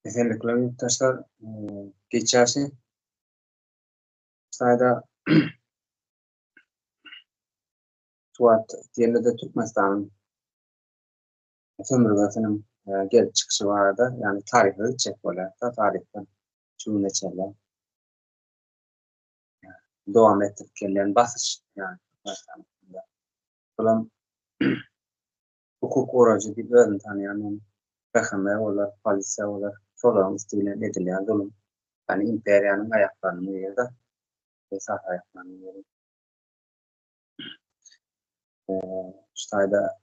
Özellikle yurttaşlar geçerse sayda Suat diğerinde Türkmenistan'ın sömürgesinin gelip çıkışı vardı. Yani tarihleri çek böyle da tarihten şu neçeler devam ettirip kendilerini basış yani Türkmenistan'da. Bulan hukuk oracı bir öğren tanıyan rahime olar, polisiye olar, solan istilen edilen zulüm. Yani imperiyanın ayaklarının yerde esas ayaklarının yerde. Sayda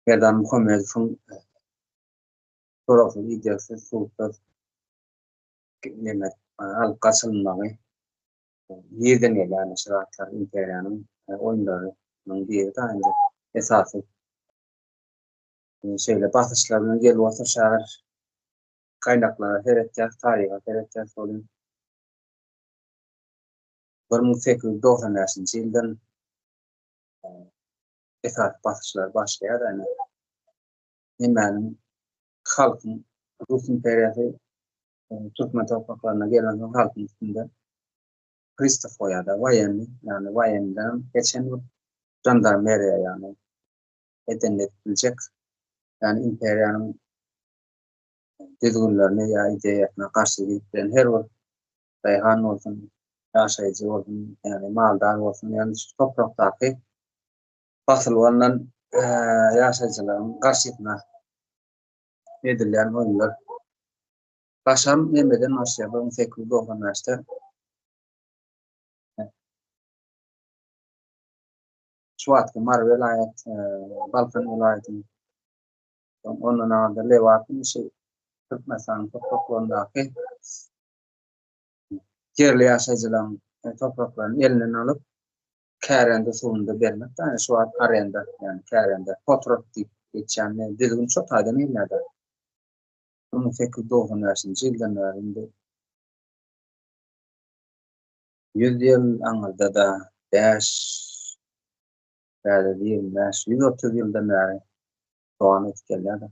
Yerden Muhammed'in tarafı iddiası sultan nimet al-Kasım'ı yerden gelen şartlar imperiyanın oyunlarının bir tane esası şeyle basışlarının gel olsa şehir kaynaklara heretler tarihe heretler sorun 1890 yıldan esas basışlar başlayan yani hemen halkın Rus imperiyası Türkmen topraklarına gelen halkın üstünde Kristofoya'da yani Vayen'den geçen jandarmeriya yani edinilecek yani imperiyanın düzgünlerine ya ideyatına karşı giden her bir Reyhan olsun, yaşayıcı olsun, yani maldar olsun, yani şu topraktaki basılanların yaşayıcıların karşısına edilen oyunlar. Başam yemeden aşağıya 1890'larda Suat Mar velayet, Balkan vilayetinin onun adı Levat'ın şey Türkmenistan topraklarındaki yerli yaşayıcıların topraklarını elinden alıp Kärende sonunda vermek. Yani şu an arenda yani Kärende fotoğraf geçen düzgün çok adını illerde. 1890 yıldan beri 100 yıl anıldı da 5 yani değil 130 yıldan beri devam etkilerdi.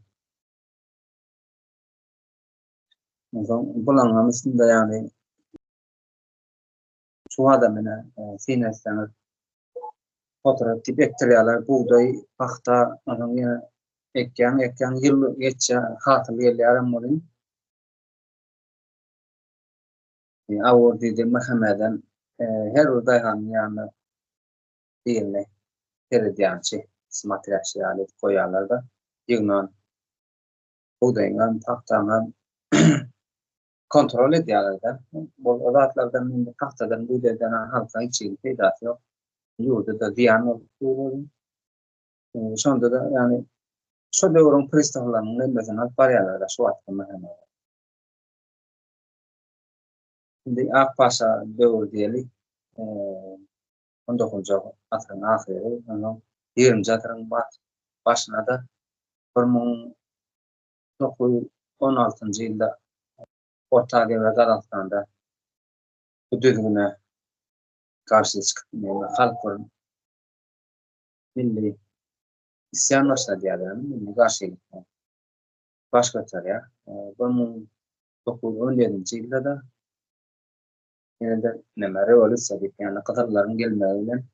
Bulanlamasında yani şu adamına sinesinden fotoğraf bakteriyalar, buğday, pahta, yine ekyan yıl geçe hatırlı yerlerim olun. Avur dedi Muhammed'den her udayhan yani değilne herediyançı materyal alet koyarlarda yığınan buğdayından tahtadan kontrol ediyorlardı. Bu odatlardan tahtadan buğdaydan halka için peydası yok. Yurda da diyan olur. Sonunda da yani şu devrin Hristiyanlarının mesela bariyerlerde şu atımı hemen. Şimdi Akpaşa devri diyelim 19. asrın ahiri, 20. asrın başına da 1916 yılda Orta Devlet Aralık'ta bu düzgüne karşı çıkmaya halkın milli isyan başladı yani milli karşı başka tarya. 1917 yılda da yine de revolüsyon yani Katarların gelmeyle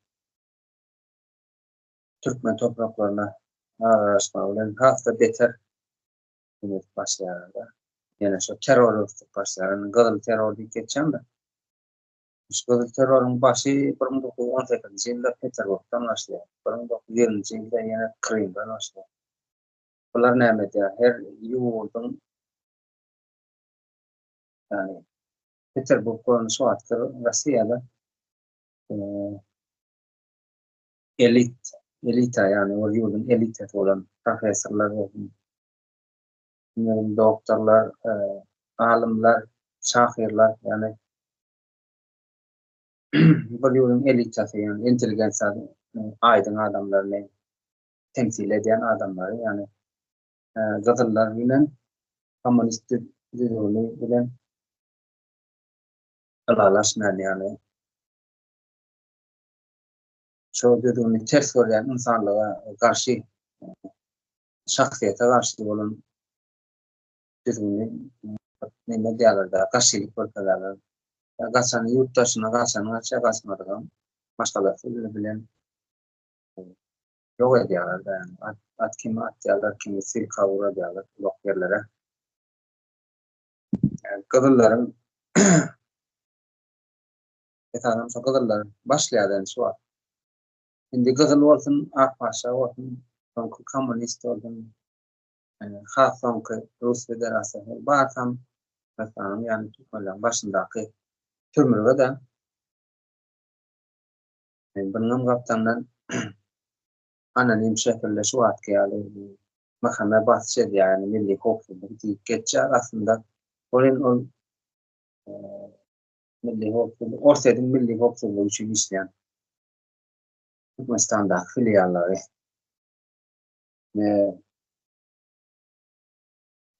Türkmen topraklarına araştırmalarının hafta beter yönelik başlayanlar. Yani şu terör başlayanın gazlı terör diye geçen de gazlı terörün başı 1918 yılda Peterburg'dan başlıyor. 1920 yılda yine Kırım'dan başlıyor. Bunlar ne demek ya? Her yurdun yani Peterburg'un şu artık Rusya'da elita yani o yurdun elite olan profesörler olsun, doktorlar, alimler, şahirler yani bu yurdun elitesi yani inteligensa aydın adamlarını temsil eden adamları yani Zatırlar bilen komünist düzeni bilen alaşmayan yani şu düzeni ters gören insanlığa karşı şahsiyete karşı olan düzgün ne diyorlar da kaşilik ortalarlar. Gaçan yurttaşına gaçan çakasmadan başkalar bilen yok ediyorlar da yani. At kimi atıyorlar, kimi sil kavura diyorlar yok yerlere. Yani kadınların efendim so kadınların başlayan şu var. Şimdi kadın olsun, akbaşa olsun, sonku komünist olsun, halk sonku Rus Federasyonu, bakan efendim yani Türkmenlerin başındaki tümürge de bunun kaptandan anonim şekilde şu atkiyalı mahkeme bahsediyor yani milli hukukçuluk deyip geçer aslında onun milli hukukçuluk ortadan milli hukukçuluğu için işleyen Türkmenistan'da filialları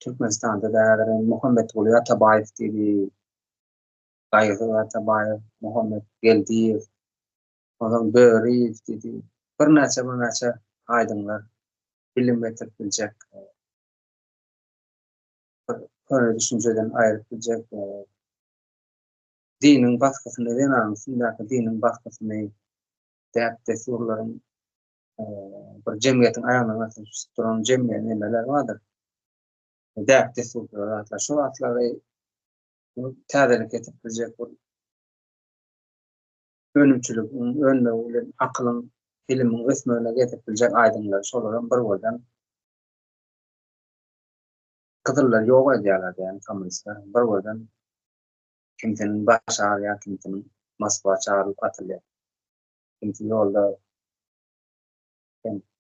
Türkmenistan'da da Muhammed Ulu Atabayev gibi Gayrı Atabayev, Muhammed Geldiyev, onun Böğreyev gibi bir neçe aydınlar bilim bilecek, böyle düşünceden ayrılabilecek dinin baskısını denanısındaki dinin baskısını değerli soruların bir cemiyetin ayağına tutulan cemiyetin neler vardır. Değerli sorular şu atları tedarik edebilecek bu önümçülük, önüne akılın, ilimin resmine getirebilecek aydınlar şoların bir oradan Kızıllar yok ediyorlar yani komünistler. Bir oradan kimsenin baş ağrıya, kimsenin Moskva çağırıp atılıyor. Kimse yolda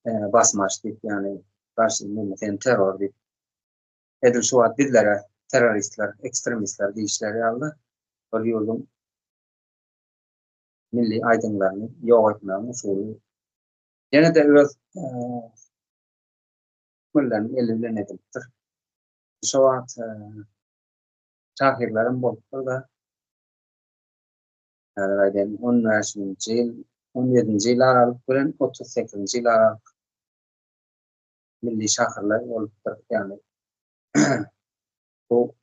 basmaç deyip yani karşı milletin terör deyip edil şu ad dillere teröristler, ekstremistler deyişleri aldı. Bir yolun milli aydınlarını yok etmenin usulü. Yine de öz millerin elinden ediliptir. Şu ad şahirlerin bolup da yani 15. yıl 17. yıl aralık bilen 38. yıl aralık milli şahırlar olupdur. Yani bu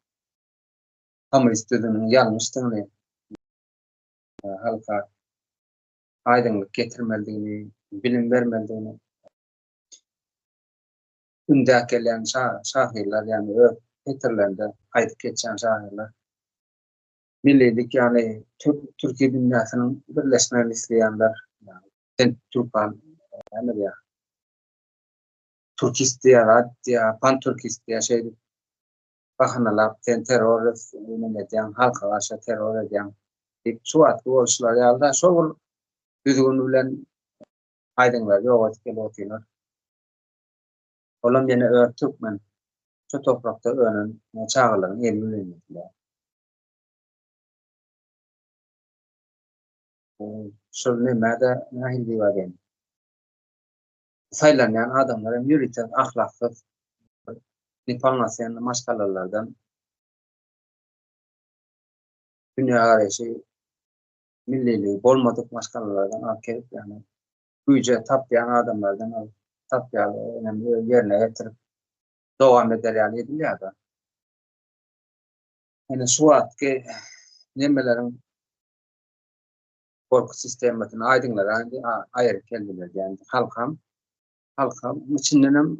komünist düzenin yanlışlığını halka aydınlık getirmediğini, bilim vermediğini ünde gelen şahirler yani Hitler'lerde aydık geçen şahirler millilik yani Türkiye dünyasının birleşmelerini isteyenler yani Türkmen yani ya Türkist diye, Pan-Türkist diye şey bakanalar, terörist eden, halka karşı terör eden şu atlı oluşlar yalda şu düzgün bilen aydınlar yok etkili otuyorlar. Olam yine Türkmen şu toprakta önün çağırların elbirliğindekiler. Şu nemede nahil divaden. Sayılanan adamların yürüten ahlaksız, Nipalnasyan maşgalalardan dünya arayışı milliliği bolmadık maşgalalardan akip yani güce taplayan adamlardan taplayan önemli yerine getirip devam eder yani ediliyor da. Yani şu atki nemelerin korku sisteminin aydınlar ayırıp geldiler yani halkam içinden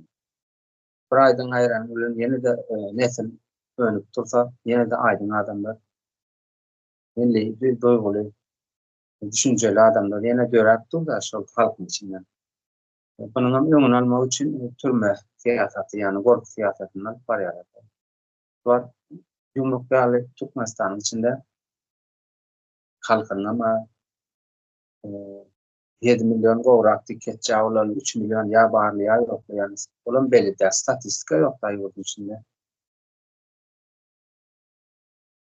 bir aydın ayıran ürün yeni de nesil önüp tursa yeni de aydın adamlar milli bir duygulu düşünceli adamlar yine görüp dur da şu halkın içinden. Bunun ömrünü almak için türme siyaseti yani korku siyasetinden var yarattı. Var yumruk değerli Türkmenistan'ın içinde halkın ama 7 milyon gowrak tiket çağılan 3 milyon yabarlıya yok yani. Onun belli de statistika yok da yurdun içinde.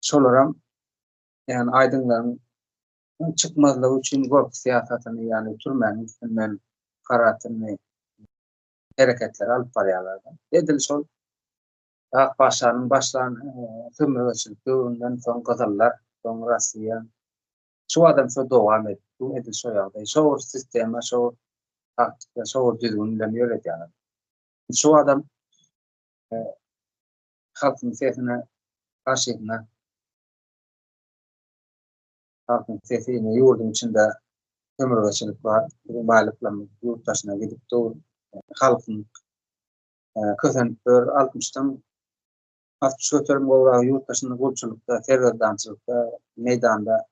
Şolaram yani aydınların çıkmazlığı için korku siyasetini yani türmenin üstünden karatını hareketler alıp varyalardan. Dedil şol Akbaşlarının başlarını tümrü açıldığından son Kızıllar, son Rusya. Şu adam şu devam etti. Bu edil şu yağda. Şu sisteme, şu taktikte, şu düzgünle yönetiyor. Şu adam halkın sesine karşıyına halkın sesini yurdun içinde sömürgecilik var. Bu balıklarımız yurt dışına gidip doğru halkın kösenlikler 60'tan 60 götürüm olarak yurt dışında kulçulukta, terördancılıkta, meydanda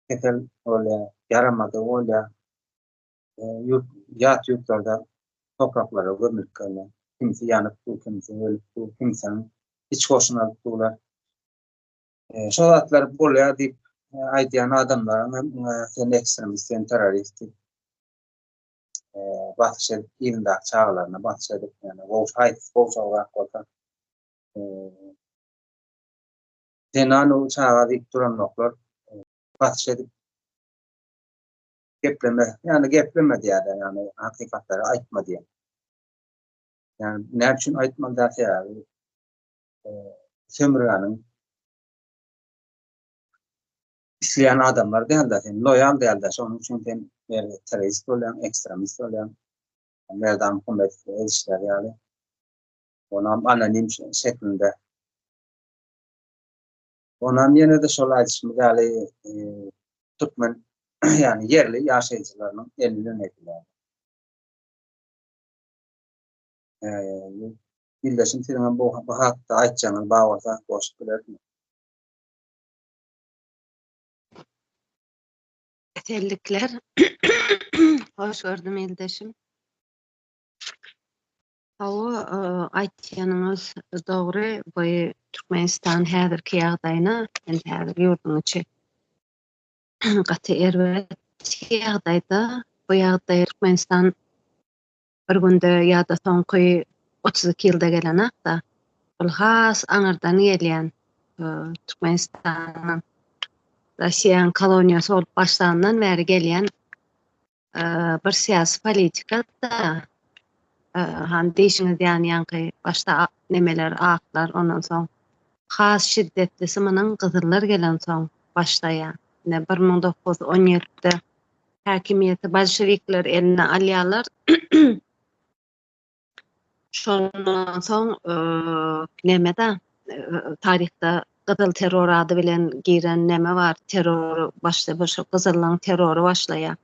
ketel öyle yaramadı öyle yat yurtlarda topraklara gömülüp kalan. Kimisi yanıp bu, kimisi ölüp bu, kimisinin hiç hoşuna alıp bular. Şu zatlar buraya deyip aydiyan adamların sen ekstremist, sen terörist batış edip İrindağ çağlarına batış edip yani Wolf olarak olsa Tenano çağa deyip duran noklar batış edip gepleme diye yani hakikatleri aytma diye. Yani ne için aytma da yani sömürgenin isteyen adamlar değil de yani loyal değil de onun için ben terörist olan, ekstremist olan nereden hükümet edişler yani ona anonim şeklinde ona yine de şöyle şimdi yani Türkmen yani yerli yaşayıcılarının elinden ediler. Birleşim firman bu hatta aytcanın bağırsa boş bilir mi? Etellikler. Hoş gördüm ildeşim. Hawa aytýanyňyz dogry, bu Türkmenistan häzirki ýagdaýyna, häzir ýurdun içi gaty erwetki ýagdaýda, bu ýagdaý Türkmenistan bir günde ýa-da soňky 32 ýylda gelen da, ol has aňyrdan gelýän Türkmenistanyň Russiýanyň koloniýasy bolup başlandan bäri gelýän bir siyasi politika da han değişiniz yani başta nemeler, aklar, ondan soň has şiddetlisi mının Kızıllar gelen soň başlaýan. Ne 1917'de häkimiýeti bolşewikler eline alýarlar. Şondan soň nemede tarihte Kızıl terör ady bilen giren neme var? Terör başlaýar, Kızıllaň terörü başlaýar.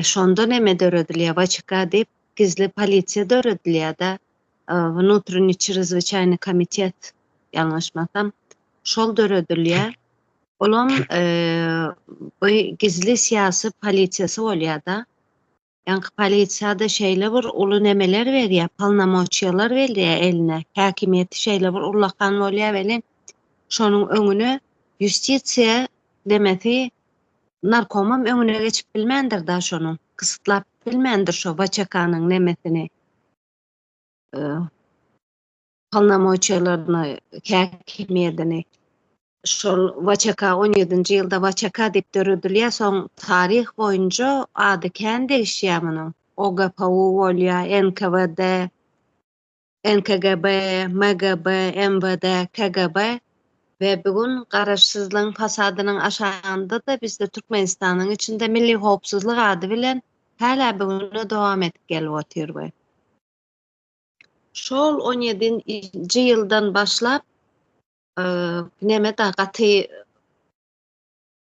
Şonda neme döredilýär? Vaçka diýip gizli polisiýa döredilýär da внутренний чрезвычайный комитет ýalňyşmasam şol döredilýär. Olam bu gizli siýasy polisiýasy bolýar da. Ýa-ni polisiýada şeýle bir uly nemeler berýär, palnamoçiýalar berýär eline. Häkimiýeti şeýle bir ulakan bolýar welin şonuň öňüne ýustisiýa demesi narkomam öňüne geçip bilmendir da şonu. Kısıtlap bilmendir şo Vaçakanyň nemesini. Palnamoçiýalaryny, häkimiýetini. Şol Vaçaka 17-nji ýylda Vaçaka diýip döredilýär, soň tarih boýunça ady kän değişýär munyň. OGPU bolýar, NKVD, NKGB, MGB, MVD, KGB we bugun garaşsyzlygyň fasadynyň aşagynda da bizde Türkmenistanyň içinde milli howpsuzlyk ady bilen häle bugüne dowam edip gelip otyr. Şol 17-nji ýyldan başlap neme da gaty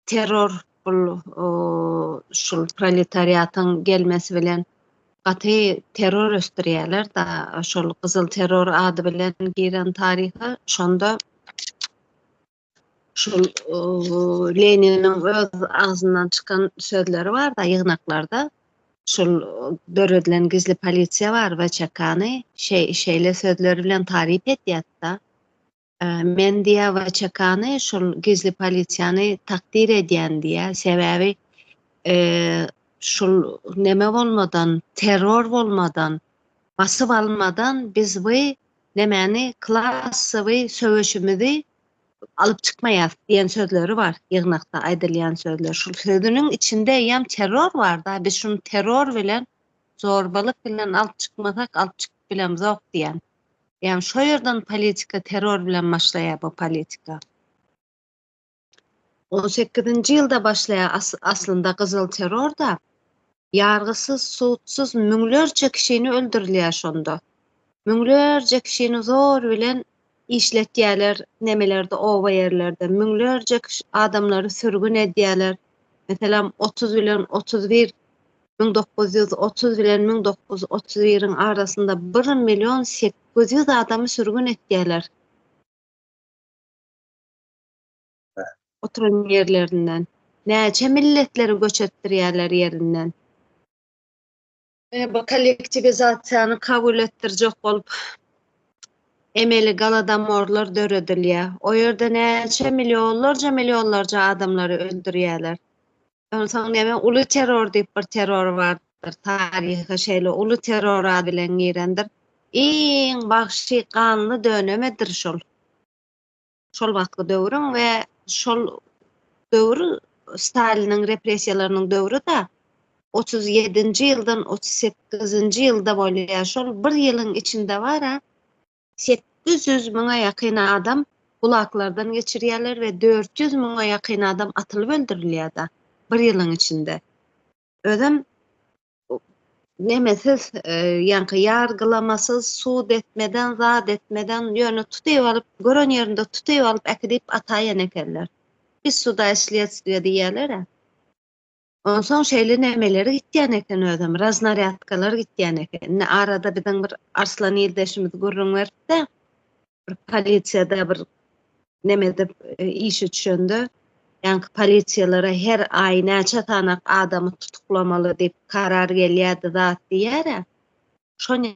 terör şol proletariatyň gelmesi bilen gaty terör östirýärler da şol Kızıl terör ady bilen giren tarihi şonda şol Leniniň öz ağzyndan çykan sözleri var da ýygnaklarda şol döredilen gizli polisiýa var we Çakany şeýle sözleri bilen tarif edýär da. Men diýär we Çakany şol gizli polisiýany takdir edýän diýär. Sebäbi şol neme bolmadan, terör bolmadan, basyp almadan biz bu nemeni klassywy söwüşimizi alıp çykmaýas diýen sözleri var. Ýygnakda aýdylýan sözler. Şol sözüniň içinde ýam terör var da biz şunu terör bilen, zorbalyk bilen alıp çykmasak alıp çykyp bilemiz ok diýen. Ýani şo ýerden politika terör bilen başlaýar bu politika. 18-nji ýylda başlaýar aslında Kızıl terör da ýargysyz, suutsuz müňlerce kişini öldürilýär şonda. Müňlerce kişini zor bilen işletýärler, nemelerde, oba yerlerde müňlerce adamlary sürgün edýärler. Meselem 30 bilen 31 1930 bilen 1931-iň arasynda 1.800.000 adamy sürgün etýärler. Oturan yerlerinden. Näçe milletleri göç etdirýärler ýerinden. Bu kollektivizasiýany kabul etdirjek bolup emeli galadomorlar döredilýär. O ýerde näçe millionlarca adamlary öldürýärler. Onsoň näme uly terror diýip bir terror bardyr. Taryha şeýle uly terror bilen girendir. Iň bagşy kanly dönemedir şol. Şol wagtky döwrüň we şol döwrü Staliniň repressiýalarynyň döwrü da 37-nji ýyldan 38-nji ýylda bolýar. Şol bir ýylyň içinde bara 800 miňe ýakyn adam bulaklardan geçirýärler we 400 miňe ýakyn adam atylyp öldürilýär da bir ýylyň içinde. Özüm nemesiz ýanky ýargylamasyz, suud etmeden, zat etmeden ýöne tutyp alyp, gören ýerinde tutyp alyp äkidip ataýan ekenler. Biz suda esliýetli diýerler. Onsoň şeýle nemeleri gitýän eken özüm, raznaryadkalar gitýän eken. Arada biziň bir Arslan ýyldaşymyz gurrunwerdi, bir polisiýada bir nemede işi düşendi. Ýanky polisiýalara her aý näçe tanak adamy tutuklamaly diýip karar gelýärdi zat diýär. Şoňa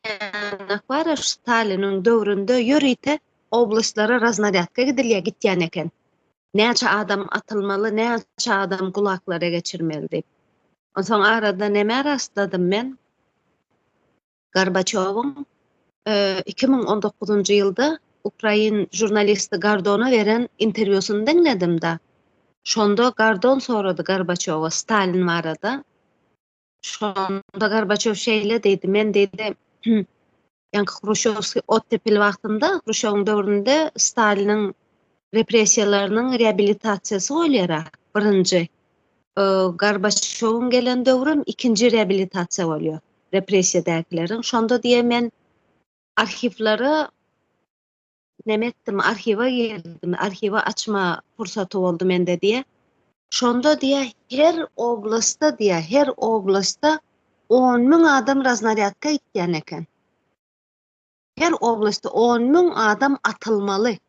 bara Staliniň döwründe ýörite oblastlara raznaryadka gidilýän eken. Näçe adam atylmaly, näçe adam kulaklara geçirmeli diýip. Onsoň arada näme rastladym men? Gorbaçowyň 2019-njy ýylda Ukrain jurnalisti Gardona beren interwýusyny dinledim da. Şonda Gardon sorady Gorbaçowa Stalin barada. Şonda Gorbaçow şeýle diýdi, men diýdi, ýanky Hruşowski ottepil wagtynda, Hruşowyň döwründe Staliniň repressiýalarynyň reabilitasiýasy bolýar. Birinji Gorbaçowyň gelen döwrüm ikinji reabilitasiýa bolýar. Repressiýadakileriň. Şonda diýe men arhivlary nemetdim, arhiwa girdim, arhiwa açma fursaty boldy mende diýe. Şonda diýe her oblastda 10.000 adam raznaryadka gitýän eken. Her oblastda 10.000 adam atylmaly.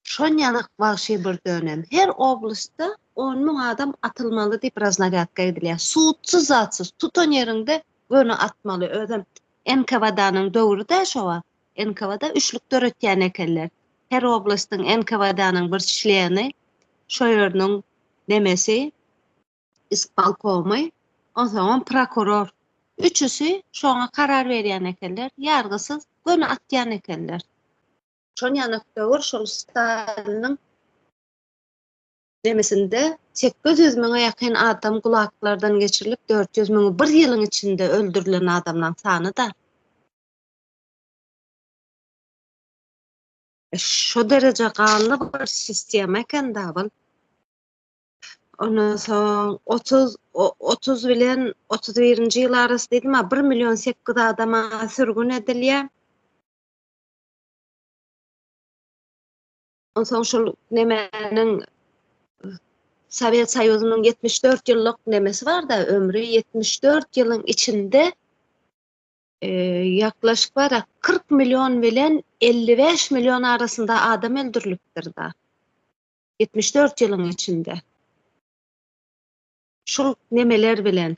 Şoňanyk bagşy bir dönem. Her oblastda 10.000 adam atylmaly diýip raznaryadka edilýär. Suutsuz zatsız tutan ýerinde göni atmaly. Özüm NKVD-nyň döwrü de şowa. NKVD üçlük döretýän ekenler. Her oblastyň NKVD-nyň bir işleýäni, şo ýerniň nemesi, ispalkomy, onsoň prokuror. Üçüsi şoňa karar berýän ekenler, ýargysyz göni atýan ekenler. Şoňanyk döwür şol Staliniň demesinde 800 miňe ýakyn adam kulaklardan geçirilip 400 miňi bir ýylyň içinde öldürilen adamlaryň sany da. Şo derece kanly bir sistem eken da bu. Ondan soň 30 bilen 31-nji ýyl arasy dedim, 1.800.000 adama sürgün edilýär. Onsoň şol nemeniň Sovet Soýuzynyň 74 ýyllyk nemesi bar da, ömrü 74 ýylyň içinde yaklaşık bara 40 milyon bilen 55 milyon arasında adam öldürülüpdir da. 74 ýylyň içinde. Şol nemeler bilen,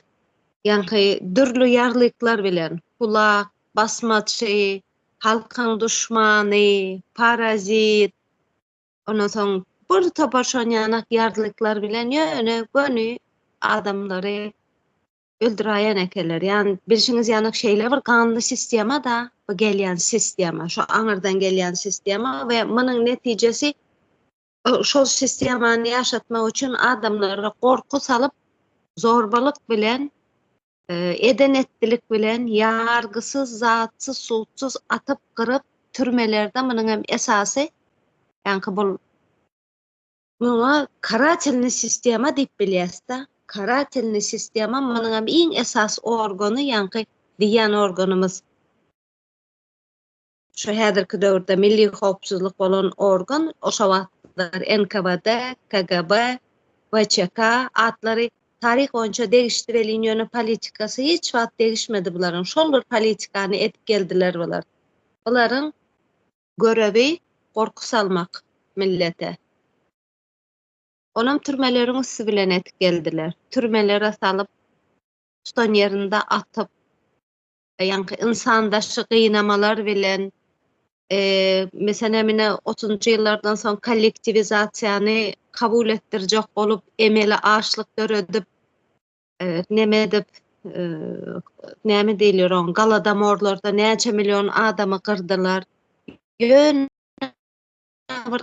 ýanky dürlü ýarlyklar bilen, kulak, basmaçy, halkyň düşmany, parazit, ondan soň bir topar şoňanak ýarlyklar bilen ýöne göni adamlary öldürýän ekenler. Ýani bilşiňiz ýanyk şeýle bir kanly sistema da, bu gelýän sistema, şo aňyrdan gelýän sistema we munyň netijesi şol sistemany ýaşatmak üçin adamlara korku salyp, zorbalyk bilen, edenetdilik bilen, ýargysyz, zatsyz, suutsuz atyp gyryp türmelerde munyň hem esasy, ýanky bul buna karatelny sistema diýip bilýärler. Karatelny sistema munyň hem iň esas organy, ýanky diýen organymyz şu häzirki döwürde milli howpsuzlyk bolan organ o şawatlar NKVD, KGB, VÇK adlary tarih boýunça degişdirilýän ýöne politikasy hiç wagt degişmedi bularyň. Şol bir politikany etip geldiler bular. Bularyň görebi gorku salmak millete. Onam türmeleriň üstü bilen etip geldiler. Türmelere salyp tutan ýerinde atyp ýa-ni insandaşy gynamalar bilen mesela mine 30-njy ýyllardan soň kollektivizasiýany kabul etdirjek bolup emeli açlyk döredip neme edip näme diýilýär on Galadomorlarda näçe million adamy gyrdylar. Ýön bir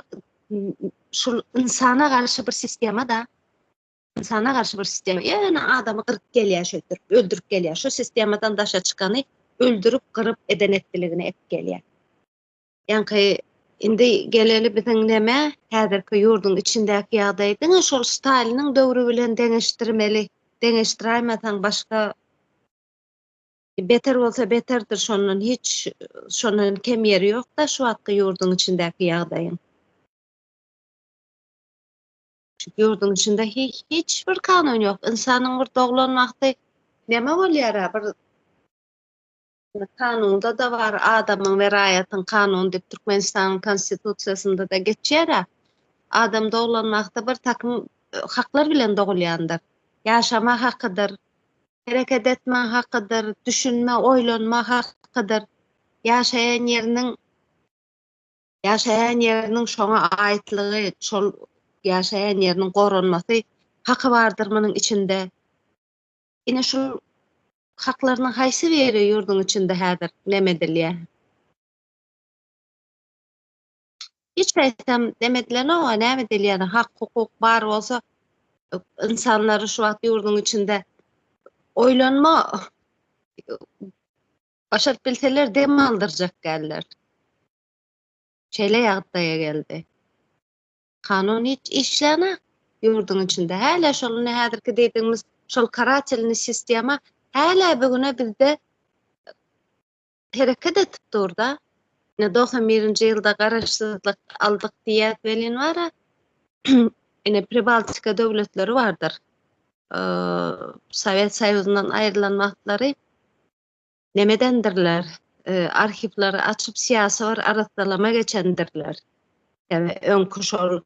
şol insana garşy bir sistema da insana garşy bir sistema. Ýöne adamy gyryp gelýär, öldürüp gelýär. Şu sistemadan daşa çykany öldürüp gyryp eden etdiligini etip gelýär. Yani indi geleli biziň neme häzirki ýurdun içindäki ýagdaýdyň şol Staliniň döwrü bilen deňeşdirmeli. Deňeşdirmäsäň başga beter bolsa beterdir şondan hiç şondan kem ýeri ýok da şu wagtky ýurdun içindäki ýagdaýyň. Şu ýurdun içinde hiç bir kanun ýok. İnsanyň bir doglanmakdy neme bolýar bir kanunda da var adamın verayatyň kanunu dip Türkmenistanyň konstitusiýasynda da geçýär. Adam doglanmakda bir takım haklar bilen dogulýandyr. Yaşama hakydyr, hereket etme hakydyr, düşünme, oýlanma hakydyr. Yaşayan ýeriniň şoňa aitlygy, şol yaşayan ýeriniň goranmasy haky bardyrmynyň içinde. Ine şol haklarynyň haýsy biri ýurdun içinde häzir neme edilýär? Hiç näsem demediler ama näme edilýär? Hak, hukuk bar bolsa insanlary şu wagt ýurdun içinde oýlanma başaryp bilseler dem aldyrjak geller. Şeýle ýagdaýa geldi. Kanun hiç işläne ýurdun içinde. Häle şol häzirki diýdiňimiz şol karaçylyny sistema häle bugüne bizde hereket etip durda. Ne 91-nji ýylda garaşsyzlyk aldyk diýip welin wara. Ine Pribaltika döwletleri bardyr. Sowet Soýuzundan aýrylan wagtlary nemedendirler? Arhivleri açyp siýasy bir arastalama geçendirler. Yani öňkü şol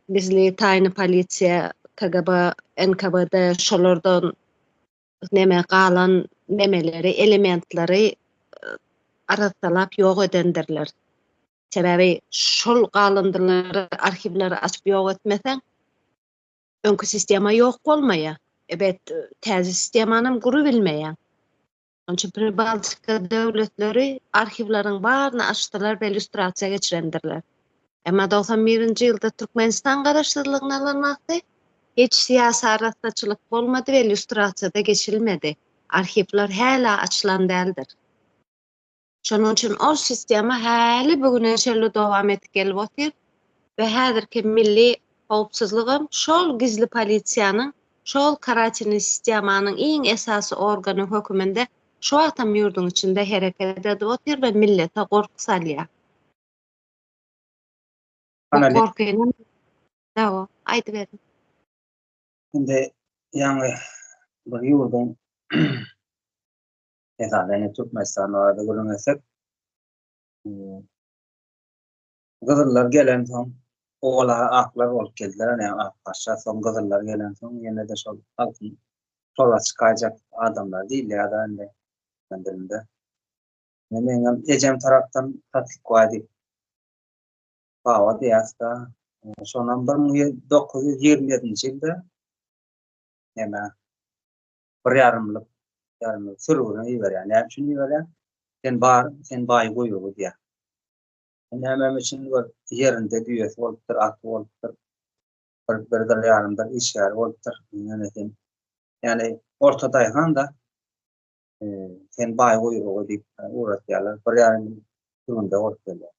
bizli taýny polisiýa, KGB, NKVD şolardan neme galan nemeleri, elementleri arastalap ýok edendirler. Sebebi şol galandyрлary arhivleri açyp ýok etmeseň öňkü sistema ýok bolmaýar. Evet, täze sistemanyň gury bilmeýär. Onça Pribaltika döwletleri arhivlaryň baryny açdylar we illüstrasiýa geçirendirler. Emma 91-nji ýylda Türkmenistan garaşsyzlygyna alanmakdy. Hiç siýasy arasdaçylyk bolmady we illüstrasiýada geçilmedi. Arhivler häle açylan däldir. Şonuň üçin o sistema häli bugüne şeýle dowam etip gelip otyr we häzirki milli howpsuzlygym şol gizli polisiýanyň, şol karaçyny sistemanyň iň esasy organy höküminde şu atam ýurdun içinde hereket edip otyr we millete gorku salýar. Gorkuýan dawa aýdyp berdim. Indi ýa-ni bir ýurdun esasany Türkmenistan barada görüňesek Gızıllar gelen soň oğlar aklar bolup geldiler. Yani akpaşa soň gızıllar gelen soň ýene de şol halkyn torga çykajak adamlar diýil ýa-da indi dilinde. Meňem ejem tarapdan tatlyk wadi bawa diýasta şondan 1927-nji ýylda näme bir ýarymlyk sürgüne ýeberýär. Näme üçin ýeberýär? Sen baý goýup diýär. Näme üçin bir ýerinde düýesi bolupdyr, at bolupdyr. Bir ýarymda işgär bolupdyr. Yani ortada ýaganda sen baý goýup diýip uğraşýarlar. Bir ýarym sürgünde bolup gelýär.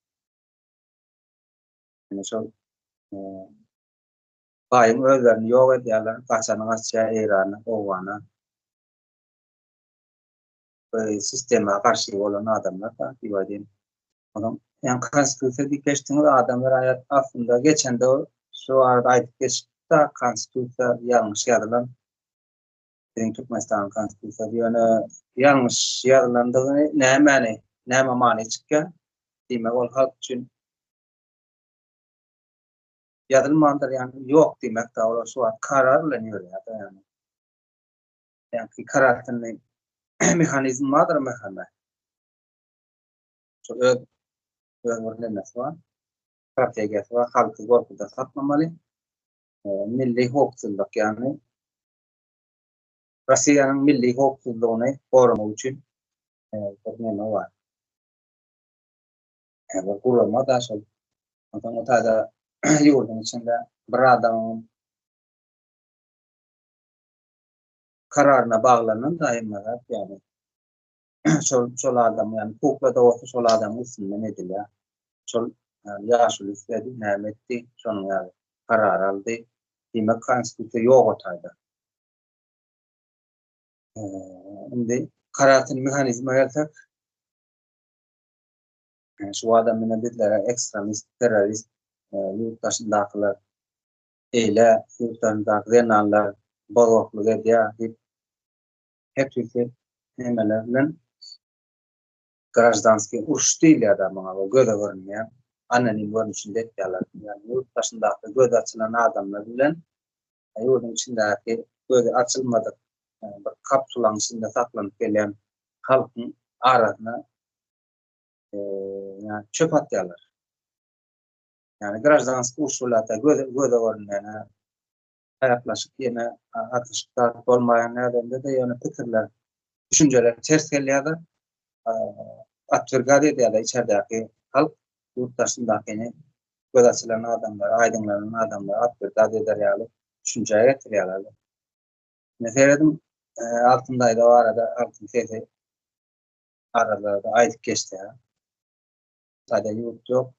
Yani şol baýyň özlerini ýok edýärler, gaçanyň açýa eýrany, owany. sisteme karşı olan adamlar da diyeyim. Adam yani konstitüsiye geçtiğinde adamlar hayat aslında geçen de şu arada ayıp geçti konstitüsiye yanlış yazılan Türkmenistan konstitüsiyonu yanlış yazılandığını ne mani çıkıyor demek ol halk için yazılmandır yani yok demek de o şu an kararlanıyor ya da yani karartının mekanizm vardır mekanizma şu örneğlemesi var stratejisi var halkı korkuda satmamalı milli hukukçuluk yani Rusya'nın milli hukukçuluğunu korumak için örneğin var. Bu kurulma da şey da yurdun içinde bir adamın kararına bağlanan daima yani sol adam yani hukukla da olsa sol adam üstünde ne diyor ya sol yaşlı istedi nimetti sonra yani karar aldı demek konstitüsyon yok ortada. Şimdi karartın mekanizma yasak şu adamın dediler ekstremist terörist yurttaşındakiler eyle yurttaşındakiler bağlılık ediyor hepsi hemelerle gражданский uruş değil ya da bana göze görünmeyen anonim var içinde diyorlar yani yurttaşındaki göze açılan adamlar bilen yurdun içindeki göze açılmadı bir kapsulanın içinde saklanıp gelen halkın arasına yani çöp atıyorlar. Yani gражданский usulata göze görünmeyen yaklaşık yine atıştıklar olmayan nedende de yani fikirler, düşünceler ters geliyor da atırgad ediyor da içerideki halk yurttaşındakini göz açılan adamlar, aydınlanan adamlar atırgad eder yani düşünceye getiriyorlar. Mesela altındaydı o arada altın sesi aralarda aydık geçti ya. Sadece yurt yok.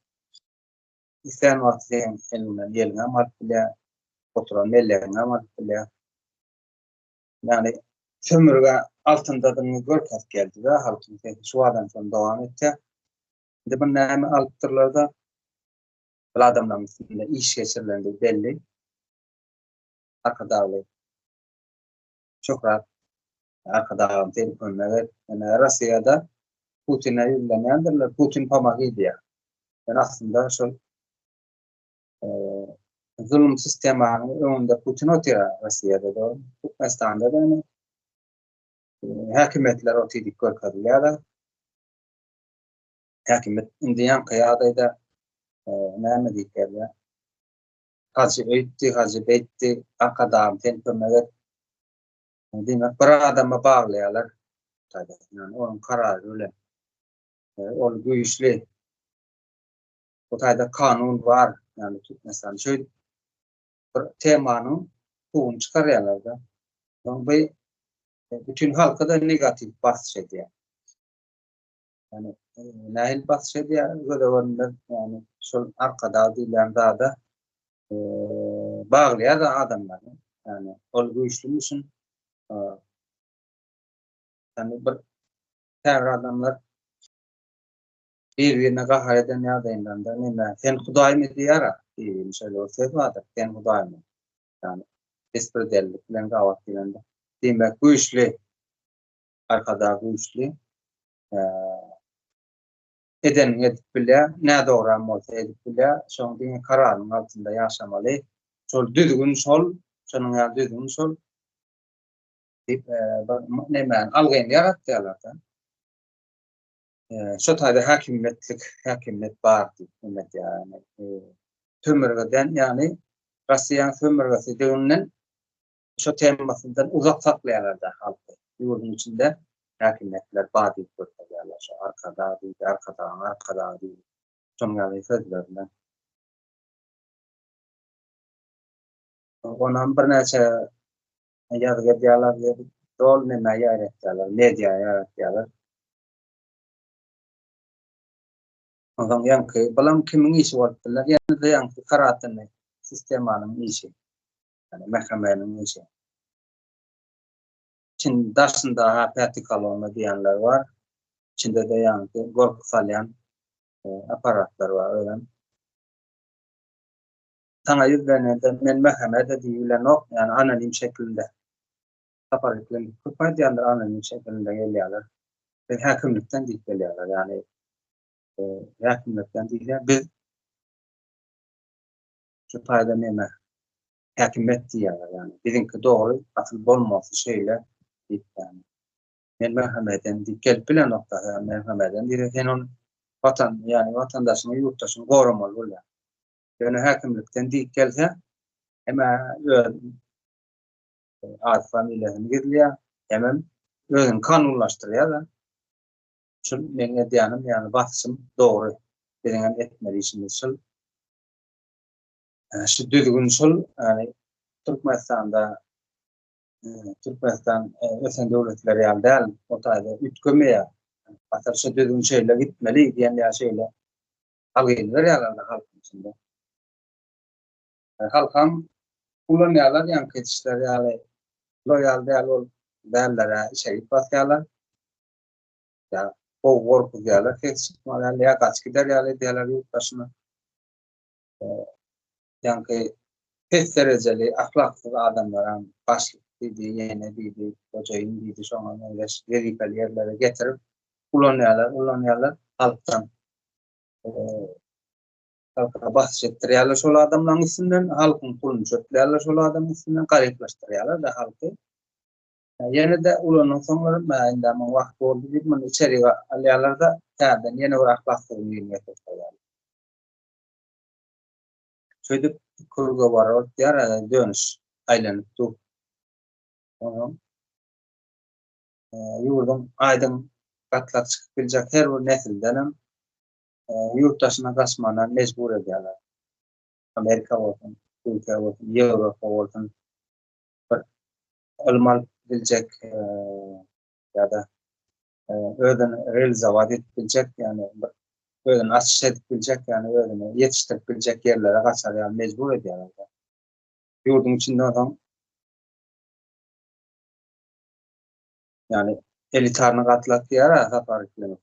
İsteyen vakti elinden yeline amat bile oturan ellerine amat bile yani sömürge altındadığını görkez geldi ve halkın sesi şu adam sonra devam etti. Şimdi bu neymi alttırlarda bu adamların üstünde iş geçirilendi belli. Arkada öyle. Çok rahat. Arkada telefonları. Yani Rusya'da Putin'e yüklemeyendirler. Putin pamakıydı ya. Yani aslında şu zulüm sisteminin önünde Putin oturuyor Rusya'da da. Türkmenistan'da da yani hükümetler oturduk görkediler da hükümet indiyan kıyadaydı ne diyecekler ya. Hacı öğüttü, hacı beytti, arkada telefonları demek bir adama bağlayalar. Yani onun kararı öyle. O güçlü. O tayda kanun var. Yani Türkmenistan şöyle bir temanın hukuku çıkarıyorlar da. Yani bütün halka da negatif bahsediyor. Yani nahil bahsediyor. Böyle yani şu arkada dillerinde da bağlayan da adamlar. Yani o güçlü müsün? Yani bir terör adamlar birbirine kahar eden yardımdan da ne sen Huday mı diyara şöyle o söz vardır sen Huday mı yani espridellik bilen gavat bilen de demek güçlü arkada güçlü eden edip bile ne doğru olsa edip bile son bir kararın altında yaşamalı sol düzgün sol sonun ya düzgün sol deyip ne men algın yarattılar da şu tayda hakimiyet var hükümet yani sömürgeden yani Rusya'nın sömürgesi dönünen şu temasından uzak saklayanlar halkı. Yurdun içinde hakimiyetler badi kurtarıyorlar. Şu arkada değil. Sonra sözlerinden. Onun bir neçe yazgı diyorlar, rol ne yaratıyorlar, medya yaratıyorlar. Ondan yankı, balam kimin işi vardılar, yani de yankı karatını, sistemanın işi, yani mehkemenin işi. Çin daşında hayatik kalma diyenler var. İçinde de yani korku salyan aparatlar var öyle. Sana yüzlerine de men Mehmet'e diyilen o yani anonim şeklinde aparatlarını kupay diyenler anonim şeklinde geliyorlar. Ve hakimlikten değil geliyorlar yani hakimlikten değil biz kupayda neme hakimiyet diyorlar yani bizimki doğru asıl olması şeyle değil yani. Men Mehmet'in dikkat bilen nokta yani Mehmet'in direkt onun vatan yani vatandaşını yurttaşını korumalı yani. Yani hakimlikten değil gelse ama ad familiyasını gizliyor hemen özün kanunlaştırıyor da şu menge diyanım yani batısım doğru dediğin etmeli işimiz şu düzgün yani Türkmenistan ösen devletleri yani değil o tayda ütkömeye atar şu düzgün şeyle gitmeli diyen ya şeyle algılar yani halkın içinde halkam kullanıyorlar yani keçişler yani loyal değerlere şey basıyorlar ya o korku diyorlar keçişler ya kaç gider yani diyorlar yurttaşına yani pek dereceli ahlaksız adamlar başlık dedi, yene dedi, hocayım dedi, sonra verikali yerlere getirip kullanıyorlar halktan halka bahsettiriyorlar şol adamların üstünden halkın pulunu çöplüyorlar şol adamın üstünden gariplaştırıyorlar da halkı yine de ulanın sonları mağindamın vakti oldu bir bunu içeri alıyorlar da yerden yine bir ahlaksız yürüye tutuyorlar. Şöyle kurgu var o diğer dönüş aylanıp dur. Onu yurdum aydın katlar çıkıp bilecek her bir nesildenim yurttaşına kaçmana mecbur ediyorlar. Amerika olsun, Türkiye olsun, Avrupa olsun, Alman bilecek ya da öğden realize edilecek yani öğden açış edilecek yani öğden yetiştirilecek yerlere kaçar yani mecbur ediyorlar. Yurdun içinde adam yani elitarını katlat diyerek hata etkilemek.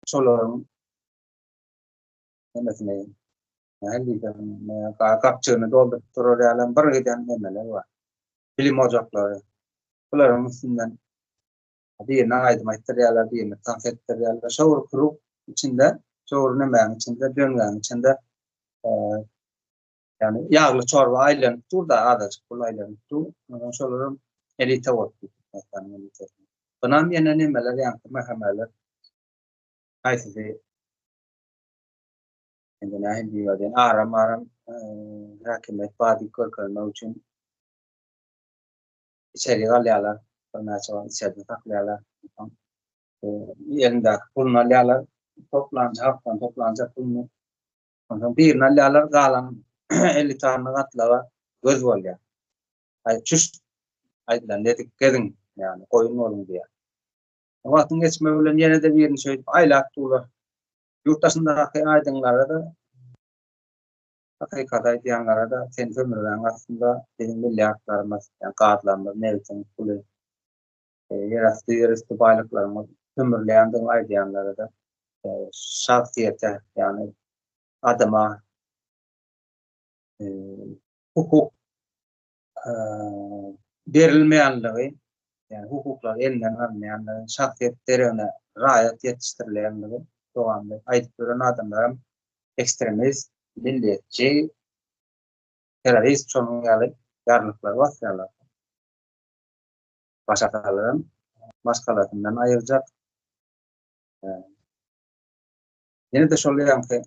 Çoluğun nemesine yani kapçığını doldurup duruyorlar. Bir giden nemeler var. Bilim ocakları. Bunların üstünden birine aydınlatıyorlar, birine tanıt ettiriyorlar. Şoğur kurup içinde, şoğur nemeğin içinde, döngeğin içinde yani yağlı çorba aylanıp dur da adacık bul aylanıp dur. Ondan sonra elite oldu. Bundan yine nemeler yankı mehameler. Haysizi kendine hindi var. Yani aram hakimiyet badi korkalma için içeri alıyorlar. Ondan sonra içeride saklıyorlar. Yerinde pulunu alıyorlar. Haftan toplanacak pulunu. Ondan birini alıyorlar. Kalan 50 tane katlara göz oluyor. Ay çüş. Aydan dedik gedin yani koyun olun diye. Vaktin geçme bilen yine de birini söyleyip aylak tuğlar. Yurttaşındaki aydınlara da hakikaten diyenlere de sen ömürden aslında bizim milyarlarımız yani kağıtlarımız mevcut pulu yerüstü baylıklarımız ömürleyen aydiyanlara da şahsiyete yani adıma hukuk verilmeyenliği yani hukuklar elinden almayanların şahsiyetlerine riayet yetiştirilenliği doğanlı ayıp gören adamların ekstremist, milliyetçi, terörist sonunyalı yarlıklar vasıyalar. Başakaların başkalarından ayıracak. Yine de şöyle ki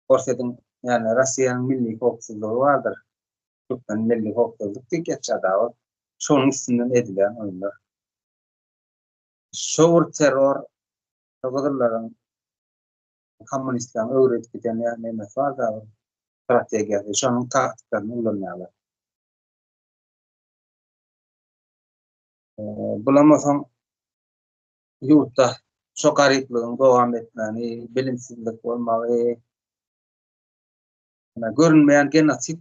Orsedin yani Rusya'nın milli korkusuzluğu vardır. Türkmen'in milli korkusuzluk değil geçer daha. Şunun üstünden edilen oyunlar. Şoğur terör, şoğurların komünistlerin öğretken yani var da stratejisi, şunun taktiklerini kullanıyorlar. Bulamazsan yurtta çok garipliğin devam etmeni, bilimsizlik olmağı, görünmeyen genosit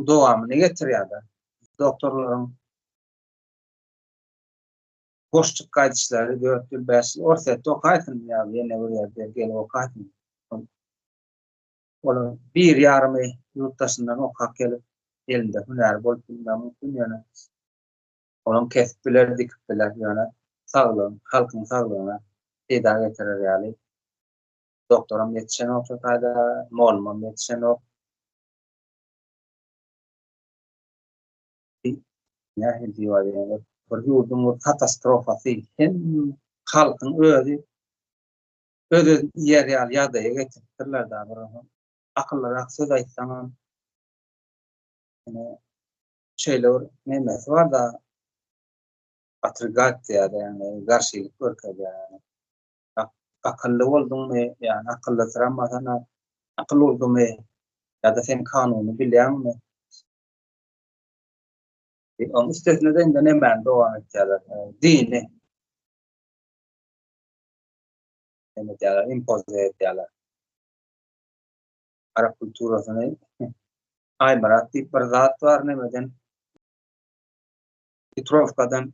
devamını getiriyor. Doktorların boşluk gaýdyşlary 4 ýyl 5 ýyl ortaýda okaýsyn ýa ýene bir ýerde gelip okaýsyn. Olar 1,5 ýyl ýurtdaşyndan okap gelip elinde hünär bolup bilmem mümkin ýa-ni olan kesip biler, dikip biler ýa-ni saglyk, halkyň saglygyna eda getirer ýaly. Doktoram yetişen olsa taýda, molumam yetişen ok. Ya diýýär ýa-ni bir ýurdun katastrofasy, hem halkyň özü ýer ýagdaýa getiripdirler da bir akyllyrak söz aýtsaňam şeýler nemesi bar da atrigatsiýa da ýani garşylyk görkezýär. Akıllı bolduňmy, ýani akyllı sırammasana, akyllı bolduňmy ýa-da sen kanuny bilýänmi? Onun üstesinde de nemän dowam etýärler. Dini. Demediler, impoze etdiler. Arap kulturasını aymarat diýip bir zat var nemeden Petrovkadan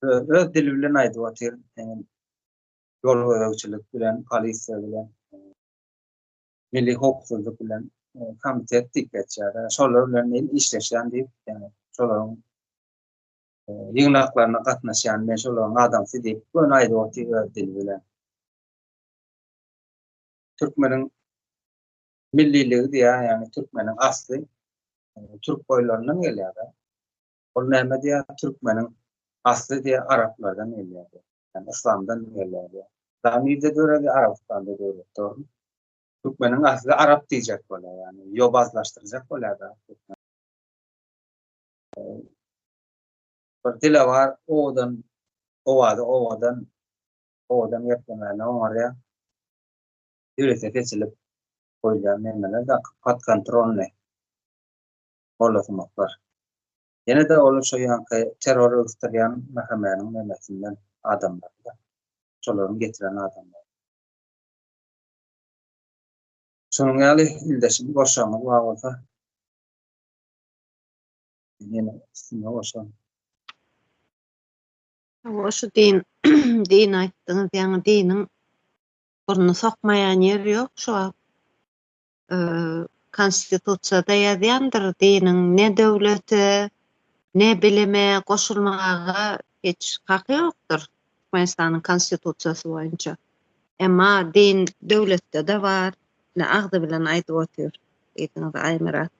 öz dili bilen aýdyp otyr. Ýol görewçilik bilen, polisiýa bilen, milli hokukçylyk bilen komitet diýipdir. Şolar bilen işleşýän diýip, ýani şolaryň ýygnaklaryna gatnaşýan, men şolaryň adamsy diýip göni aýdyp otyr öz dili bilen. Türkmeniň milliligi diýär, ýani türkmeniň asly türk boýlaryndan gelýär. Ol näme diýär? Türkmeniň asly diýär araplardan gelýär. Ýani islamdan gelýär. Zamide göre Arabistanda göre. Doğru. Türkmeniň asly arap diýjek bolýar, ýani ýobazlaşdyrjak bolýar da. Bir dile var, owadan ýetmemäne oňarya ýürese geçilip koyulýan nemeler de pat kontrolne bolasmaklar. Ýene de ol şo ýanky terror öňsürýän mähemeniň nemesinden adamlar da. Şolaryň getiren adamlar. Şonuň ýaly ildeşim goşanyp wagtda ýene siňe goşan. Oşu din aýtdyňyz, ýani diniň burnu sokmaýan ýeri ýok. Şo konstitusiýada ýazýandyr, diniň ne döwlete, ne bilime goşulmaga hiç haky ýokdur. Türkmenistanyň konstitusiýasy boýunça. Emma din döwletde de bar. Ne agdy bilen aýdyp otyr. Diýdiňiz aýmyrat.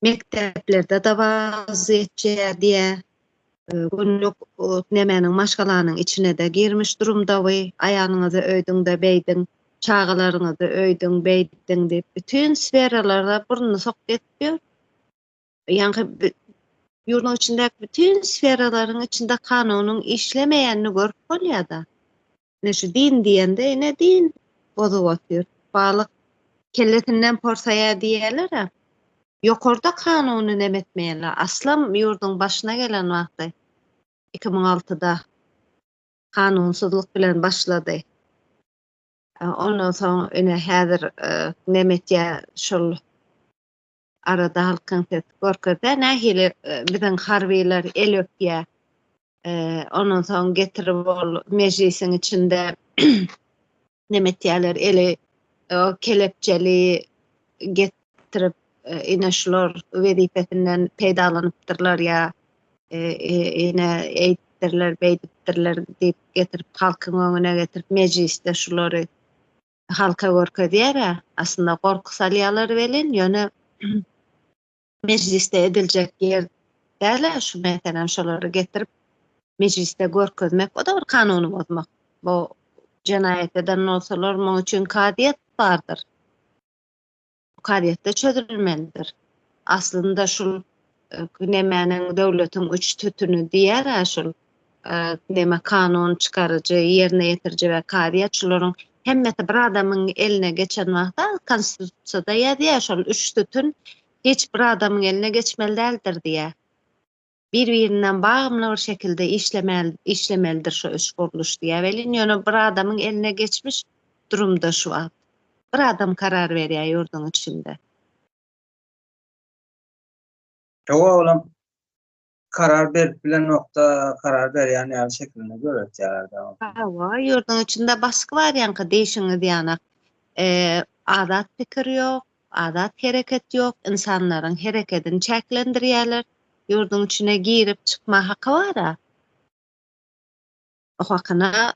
Mekteplerde de waziyetçi diye günlük nemeniň maşgalanyň içine de girmiş durumdawy. Aýanyňyzy öýdüňde beýdiň, çağalaryňyzy öýdüň, beýdiň diýip bütün sferalarda burnu sok etýär. Ýani ýurdun içindäki bütün sferalaryň içinde kanunyň işlemeýänini görüp bolýar da. Neşe din diýende ne din bozup otyr. Balyk kellesinden porsaýa diýerler. Ýokarda kanuny nemetmeýärler. Aslan ýurdun başyna gelen wagtda 2006-da kanunsuzlyk bilen başlady. Ondan soň ine häzir nemetýär şol arada halkyň sesi görkezde nähili biziň harbiler el öpýär. Ondan soň getirip ol mejlisiň içinde nemetýärler eli o kelepçeli getirip ine şolar wezipesinden peýdalanypdyrlar ýa ine eýtdirler, beýdipdirler diýip getirip halkyň öňüne getirip mejliste şolary halka görkezýär. Aslında gorku salýarlar welin, ýöne mejliste ediljek yer däle şu meselen şolary getirip mejliste görkezmek, o da bir kanuny bozmak. Bu jenaýat eden bolsalar muň üçin kadiýet bardyr. Kadiýet de çözülmelidir. Aslında şol nemeniň döwletiň üç tütünü diýär şol neme kanun çykarjy, ýerine ýetirji we kadiýet şolaryň hemmeti bir adamyň eline geçen wagtda konstitusiýada ýazýar şol üç tütün hiç bir adamyň eline geçmeli däldir diýär. Bir-birinden bagymly bir şekilde işlemelidir şu üç guruluş diýär. Welin ýöne bir adamyň eline geçmiş durumda şu an. Bir adam karar berýär ýurdun içinde. Olam karar bilen nokta karar berýän ýa şeklinde göretýärler. Hawa, ýurdun içinde baskı var ýanky değişiňi diýanak. Adat pikir ýok, adat hereket ýok, insanlaryň hereketini çäklendirýärler. Ýurdun içine girip çykma haky bar. O hakyna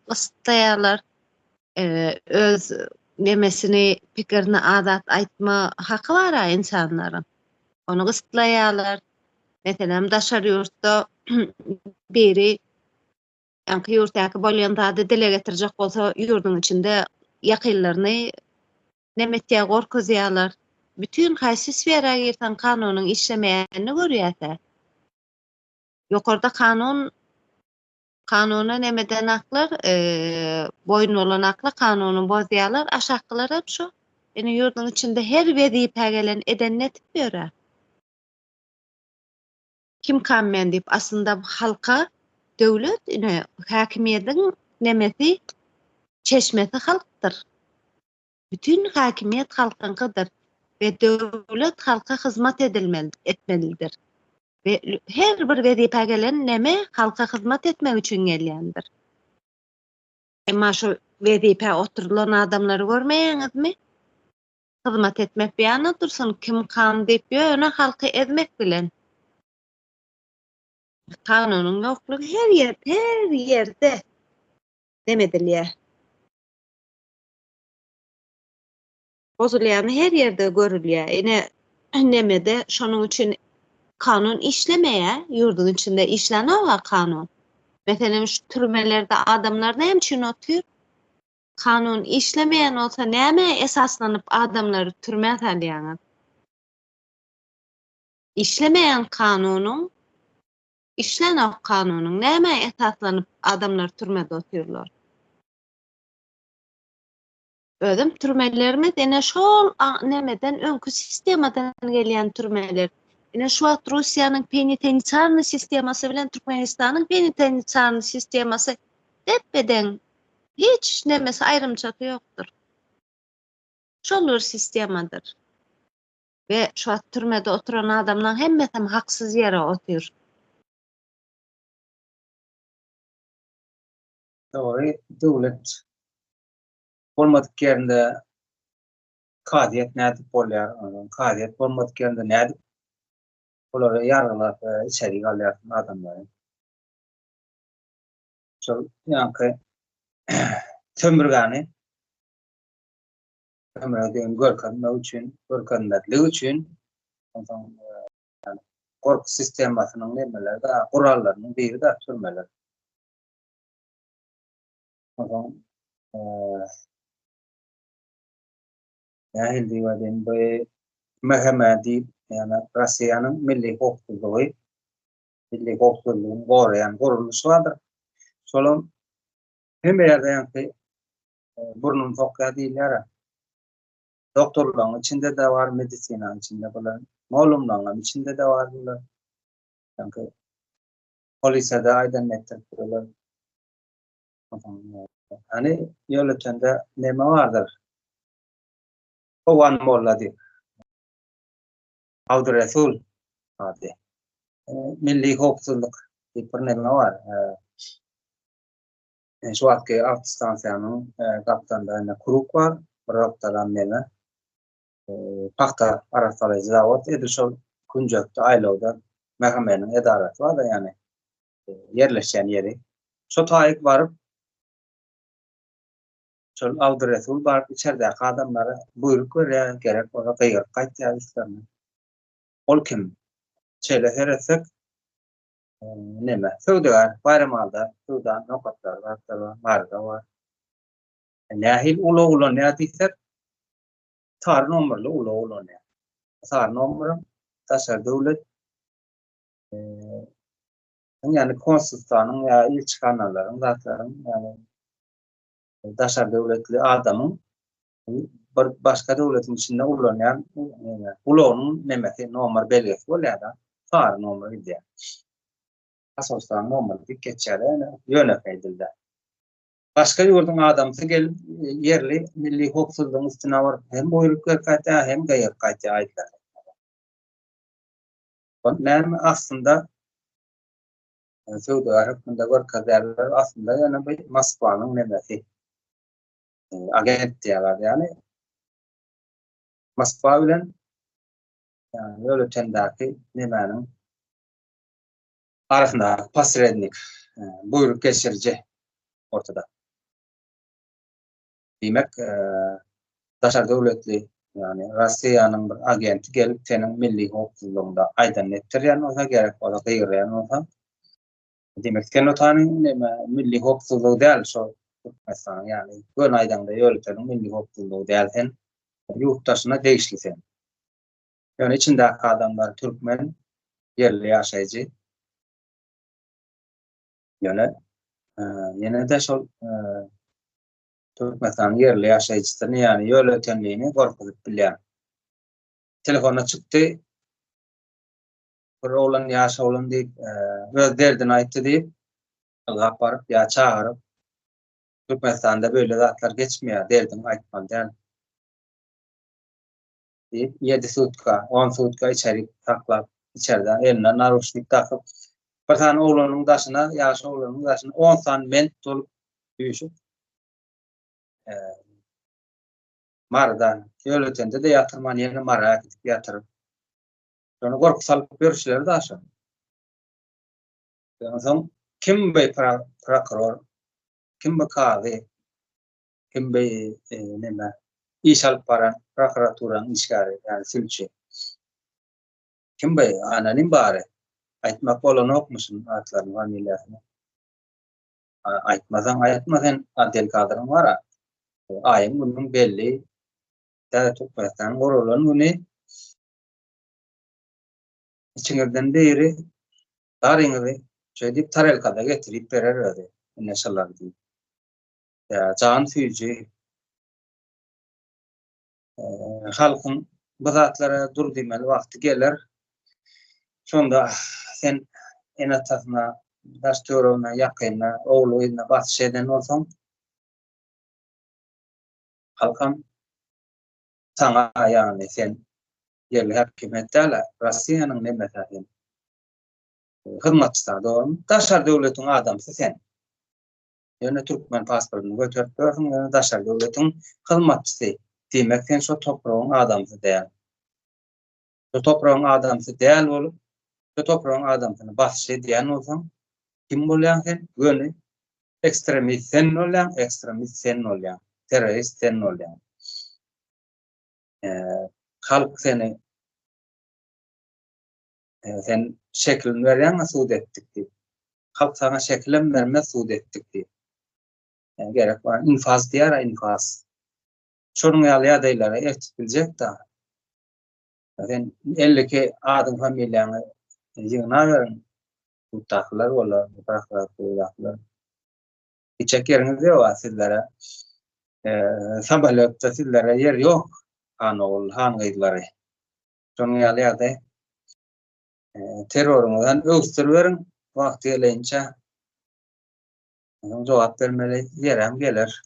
gysdylaýarlar. Öz nemesini, pikirini adat aýtma haky bar insanlaryň. Onu gysdylaýarlar. Meselem daşary ýurtda biri ýanky ýurtdaky bolýan zady dile getirjek bolsa ýurdun içinde ýakynlaryny nemetdiýe gorkuzýarlar. Bütün haýsy sferaga girsen kanunyň işlemeýänini görýärler. Ýokarda kanuny nemeden aklar, boyun bolan akla kanuny bozýarlar, aşaklar hep şu. Ene ýurdun içinde her wezipe gelen eden netip ýörer. Kim kammen diýip aslında halka döwlet ine häkimiýetiň nemesi çeşmesi halkdyr. Bütün häkimiýet halkynkydyr we döwlet halka hyzmat etmelidir. Ve her bir wezipe gelen neme halka hyzmat etmek üçin gelýändir. Emma şu wezipe oturulan adamlary görmeýäňizmi? Hyzmat etmek beýan otursun, kim kan diýip ýöne halky ezmek bilen. Kanunyň ýoklugy her ýerde demedilýär. Bozulýany her ýerde görülýär. Ine nemede şonuň üçin kanun işlemeýär, ýurdun içinde işlenýär kanun. Meselem şu türmelerde adamlar näme üçin otur? Kanun işlemeýän olsa näme esaslanyp adamlary türmäge salýaňyz? İşlemeýän kanunyň işlenen kanunyň näme esaslanyp adamlar türmede oturýarlar? Özüm türmelerimiz ene şol nemeden öňkü sistemadan gelýän türmeler. Ene şu wagt Russiýanyň penitentiarny sistemasy bilen Türkmenistanyň penitentiarny sistemasy depeden hiç nemesi ayrımçaky ýokdur. Şol bir sistemadyr. Ve şu wagt türmede oturan adamlaryň hemmesi haksız ýere otur. Doğru, döwlet bolmadyk ýerinde kadyet nädip bolýar, kadyet bolmadyk ýerinde nädip olary ýargylap içeri galýar adamlary. Şol ýanky tömürgäni görkenmek üçin, görkenmetlik üçin korku sistemasynyň nemeleri da gurallarynyň biri de türmeler. Yani diýýärdim bu Mehmedi ýani Russiýanyň milli hokuklugy, milli hokuklugyny goraýan guruluşy bardyr. Şolum hemme ýerde ýanky burnun tokga diýilýär. Doktorlaryň içinde de bar, medisinaň içinde bolan, malumlaryň içinde de bar bular. Ýanky polisada aýdan netdirler. Hani ýöletende neme bardyr? Owan mollady. Abdurresul ady. Milli hokuklyk diýip bir neme bar. Şu wagtky avtostansiýanyň kapitanyna Kruk bar, bir wagtdan neme paxta araçlaryjy zawod edi şol Kunjakda aýlawda mähemeniň edaraty bar da ýani yerleşen ýeri. Şo taýyk baryp şol Abdurresul barıp içeridäki adamlara buyruk berýär, gerek bolsa gyýyp gaýtýar işlerini. Ol kim? Çele heretsek neme? Söwdegar, bayramalda, suwdan nokatlar var, marga var. Nähil ulo nädisler? Tar nomrly ulo nä. Tar nomry, taşar döwlet yani konsultanyň ýa ilçikanaryň zatlaryň yani daşar döwletli adamyň bir başga döwletiň içinde ulanýan ulanyň nemesi nomer belgesi bolýar da, tar nomry diýär. Asosdan nomer diýip geçýär, ýönekeýdildi. Başga ýurdun adamsy gelip yerli milli hokuklygyň üstüne baryp hem buyruk berýär, hem gaýyp gaýtýar aýtlar. Bu näme aslında Suudi Arabiyada görkezlerler aslında ýene bir Moskwanyň nemesi. Agent diýerler ýani. Moskwa bilen ýani ýöletendäki nemäniň arasynda posrednik, buyruk geçirji ortada. Demek, daşar döwletli ýani Russiýanyň bir agenti gelip seniň milli howpsuzlygynda aýdan etdirýän bolsa gerek, ola gyrýan bolsa. Demek sen otanyň näme milli howpsuzlygy däl şo mesela ýani gön aýdanda ýöleteniň milli howpsuzlygy däl sen ýurtdaşyna degişli sen. Ýani içindäki adamlar türkmen, yerli ýaşaýjy. Ýene de şol türkmen yerli ýaşaýjysyny ýani ýöletenligini gorkup bilýär. Telefona çykdy. Bir oğlan ýaşa bolan diýip, öz derdini aýtdy diýip, ylgap baryp ýa çağıryp, Türkmenistanda böyle zatlar geçmiýär, derdini aýtman däl. Diýip 7 sutka, 10 sutka içeri taklap, içeriden eline naruşnik takıp, bir tane oğlanyň daşyna, ýaşa oğlanyň daşyna 10 san ment dolup düşüp, marda, ýöletende de ýatyrman ýerine mara gidip ýatyryp, şonu gorkup salyp berişler daşy. Soň kim be prokuror, kim be kazy, kim be näme iş alyp baran prokuraturaň işgäri, ýani silçi. Kim be anonim bary, aýtmak bolan okmuşsun atlaryň familiýasyny. Aýtmasaň aýtmasan adel kadryň bara. Aýyň bunun belli. Däle toplasam gorolan güni içiňizden biri daryňyzy şeýdip tarelkada getirip berer öýdi. Neşeler diýip. Jan süýji halkyň bu zatlara dur diýmeli wagty geler. Şonda sen enatasna, daştörüne, ýakyna, ogluýyna basy eden bolsaň, halkam sana ýani sen yerli häkimetdäle Russiýanyň memleketiň hyzmatçysy doğru, daşar döwletiň adamsy sen. Ýöne türkmen pasportuny götürip bersiň, ýöne daşar döwletiň hyzmatçysy. Demek sen şo topragyň adamsy däl. Şo topragyň adamsy däl bolup, şo topragyň adamsyny basy edýän bolsaň, kim bolýan sen? Göni ekstremist sen bolýan, ekstremist sen bolýan, terörist sen bolýan. Halk seni sen şeklini berýän suud etdik diýip. Halk sana şeklen berme suud etdik diýip. Gerek var infaz diýär, infaz. Şonuň ýaly ýadaýlara etip biljek da. Sen 50 adam familiýany ýygyna berin. Tutaklar bola, prokuraturalar. Hiç yeriniz yok sizlere. Sabahlöpde sizlere yer yok. Hanol, han gıydları. Şonuň ýaly ýaly terörüňizden öňsürberin, wagty gelince jogap bermeli ýerem gelir.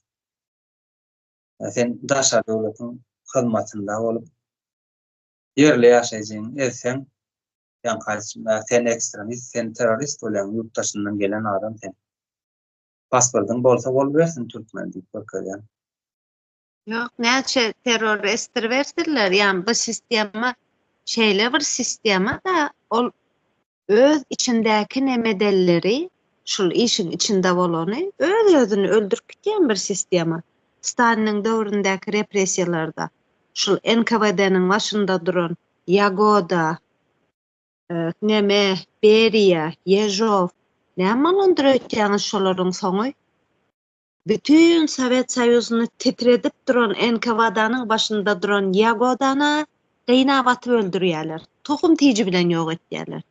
Sen daşar döwletiň hyzmatynda bolup yerli ýaşaýjyň elsen, ýa sen ekstremist, sen terörist bolan ýurtdaşyndan gelen adam sen. Pasportyň bolsa bol bersin türkmen diýip bakýan. Yok, näçe teröristler berdirler, ýani bu sistema şeýle bir sistema da ol öz içindäki nemedelleri, şol işin içinde bolany öz-özüni öldürüp gitýän bir sistema. Staliniň döwründäki repressiýalarda şol NKVD-niň başynda duran Yagoda, Beria, Yezhov, näme öldürýän şolaryň soňy? Bütün Sovet Soýuzyny titredip duran NKVD-nyň başynda duran Yagodany gynap atyp öldürýärler. Tohum tiji bilen ýok etýärler.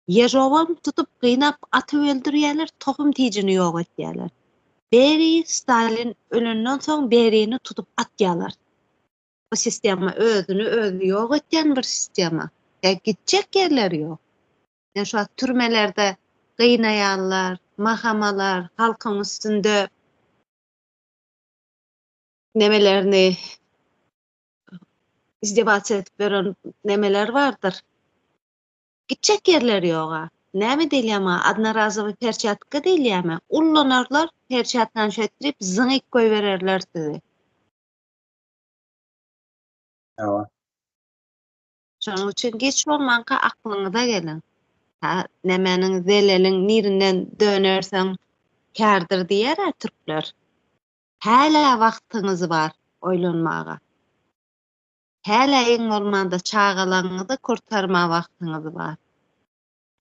Yezhowa tutup gynap atyp öldürýärler, tohum tijini ýok etýärler. Beri Stalin ölenden soň Berini tutup atýarlar. Bu sistema özüni özü ýok etýän bir sistema. Gitjek ýerleri ýok. Şu türmelerde gıynayanlar, mahamalar, halkın üstünde nemelerini izdivaç edip veren nemeler vardır. Gitjek yerleri ýok. näme diýilýärmi? Adna razı bir perçatka diýilýärmi? Ullanarlar, perçatdan şetirip zıňyk goý bererler sizi. Ja. Şonuň üçin geç bolmanka aklyňyza gelin. Ha, nämeniň zeleliň nirinden dönersen kärdir diýer türkler. Häla wagtyňyz bar oýlanmaga. Häla eň bolmanda çağalaňyzy kurtarma wagtyňyz bar.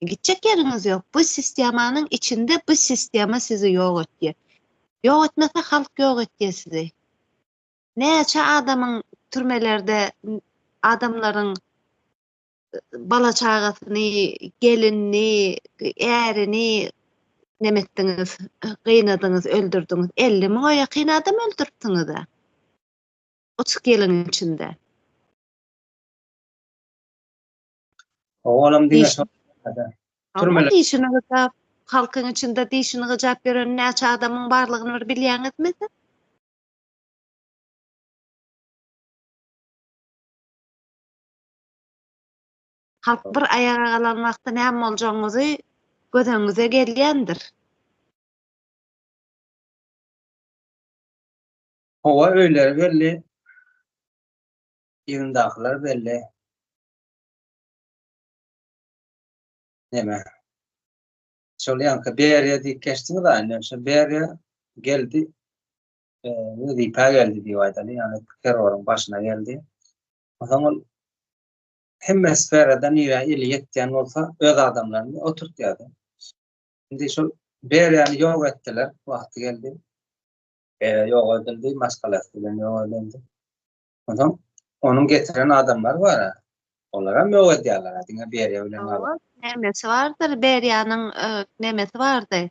Gitjek ýeriňiz ýok. Bu sistemanyň içinde bu sistema sizi ýok etdi. Ýok etmese halk ýok etdi sizi. Näçe adamyň türmelerde adamlaryň bala çağasyny, gelinni, ärini nemetdiňiz, gynadýňyz, öldürdiňiz. 50 000 ýakyn adam öldüripdiňiz da. 30 ýylyň içinde. Oğlum diňe Diş- şol. Ama Türmeler. diýişini gıjap, halkyň içinde diýişini gıjap beren näçe adamyň barlygyny bir bilýäňizmi? Halk bir ayağa galan wagtda näme boljagyňyzy gözeňize gelýändir. Hova öýleri belli. Ýerindäkiler belli. Näme? Şol ýanky Berýa diýip geçdiňiz da, şol Berýa geldi. Nüdipa geldi diýip aýdany, ýani terroryň başyna geldi. O zaman hemme sferada nire eli yetýän bolsa öz adamlaryny oturtýardy. Şimdi şol Berýany ýok etdiler, wagty geldi. Ýok edildi, maskalasy bilen ýok edildi. O zaman onuň getiren adamlar bar. Olara ýok edýärler, diňe Berýa bilen adam. Nämesi bardyr, Berýanyň nämesi bardy.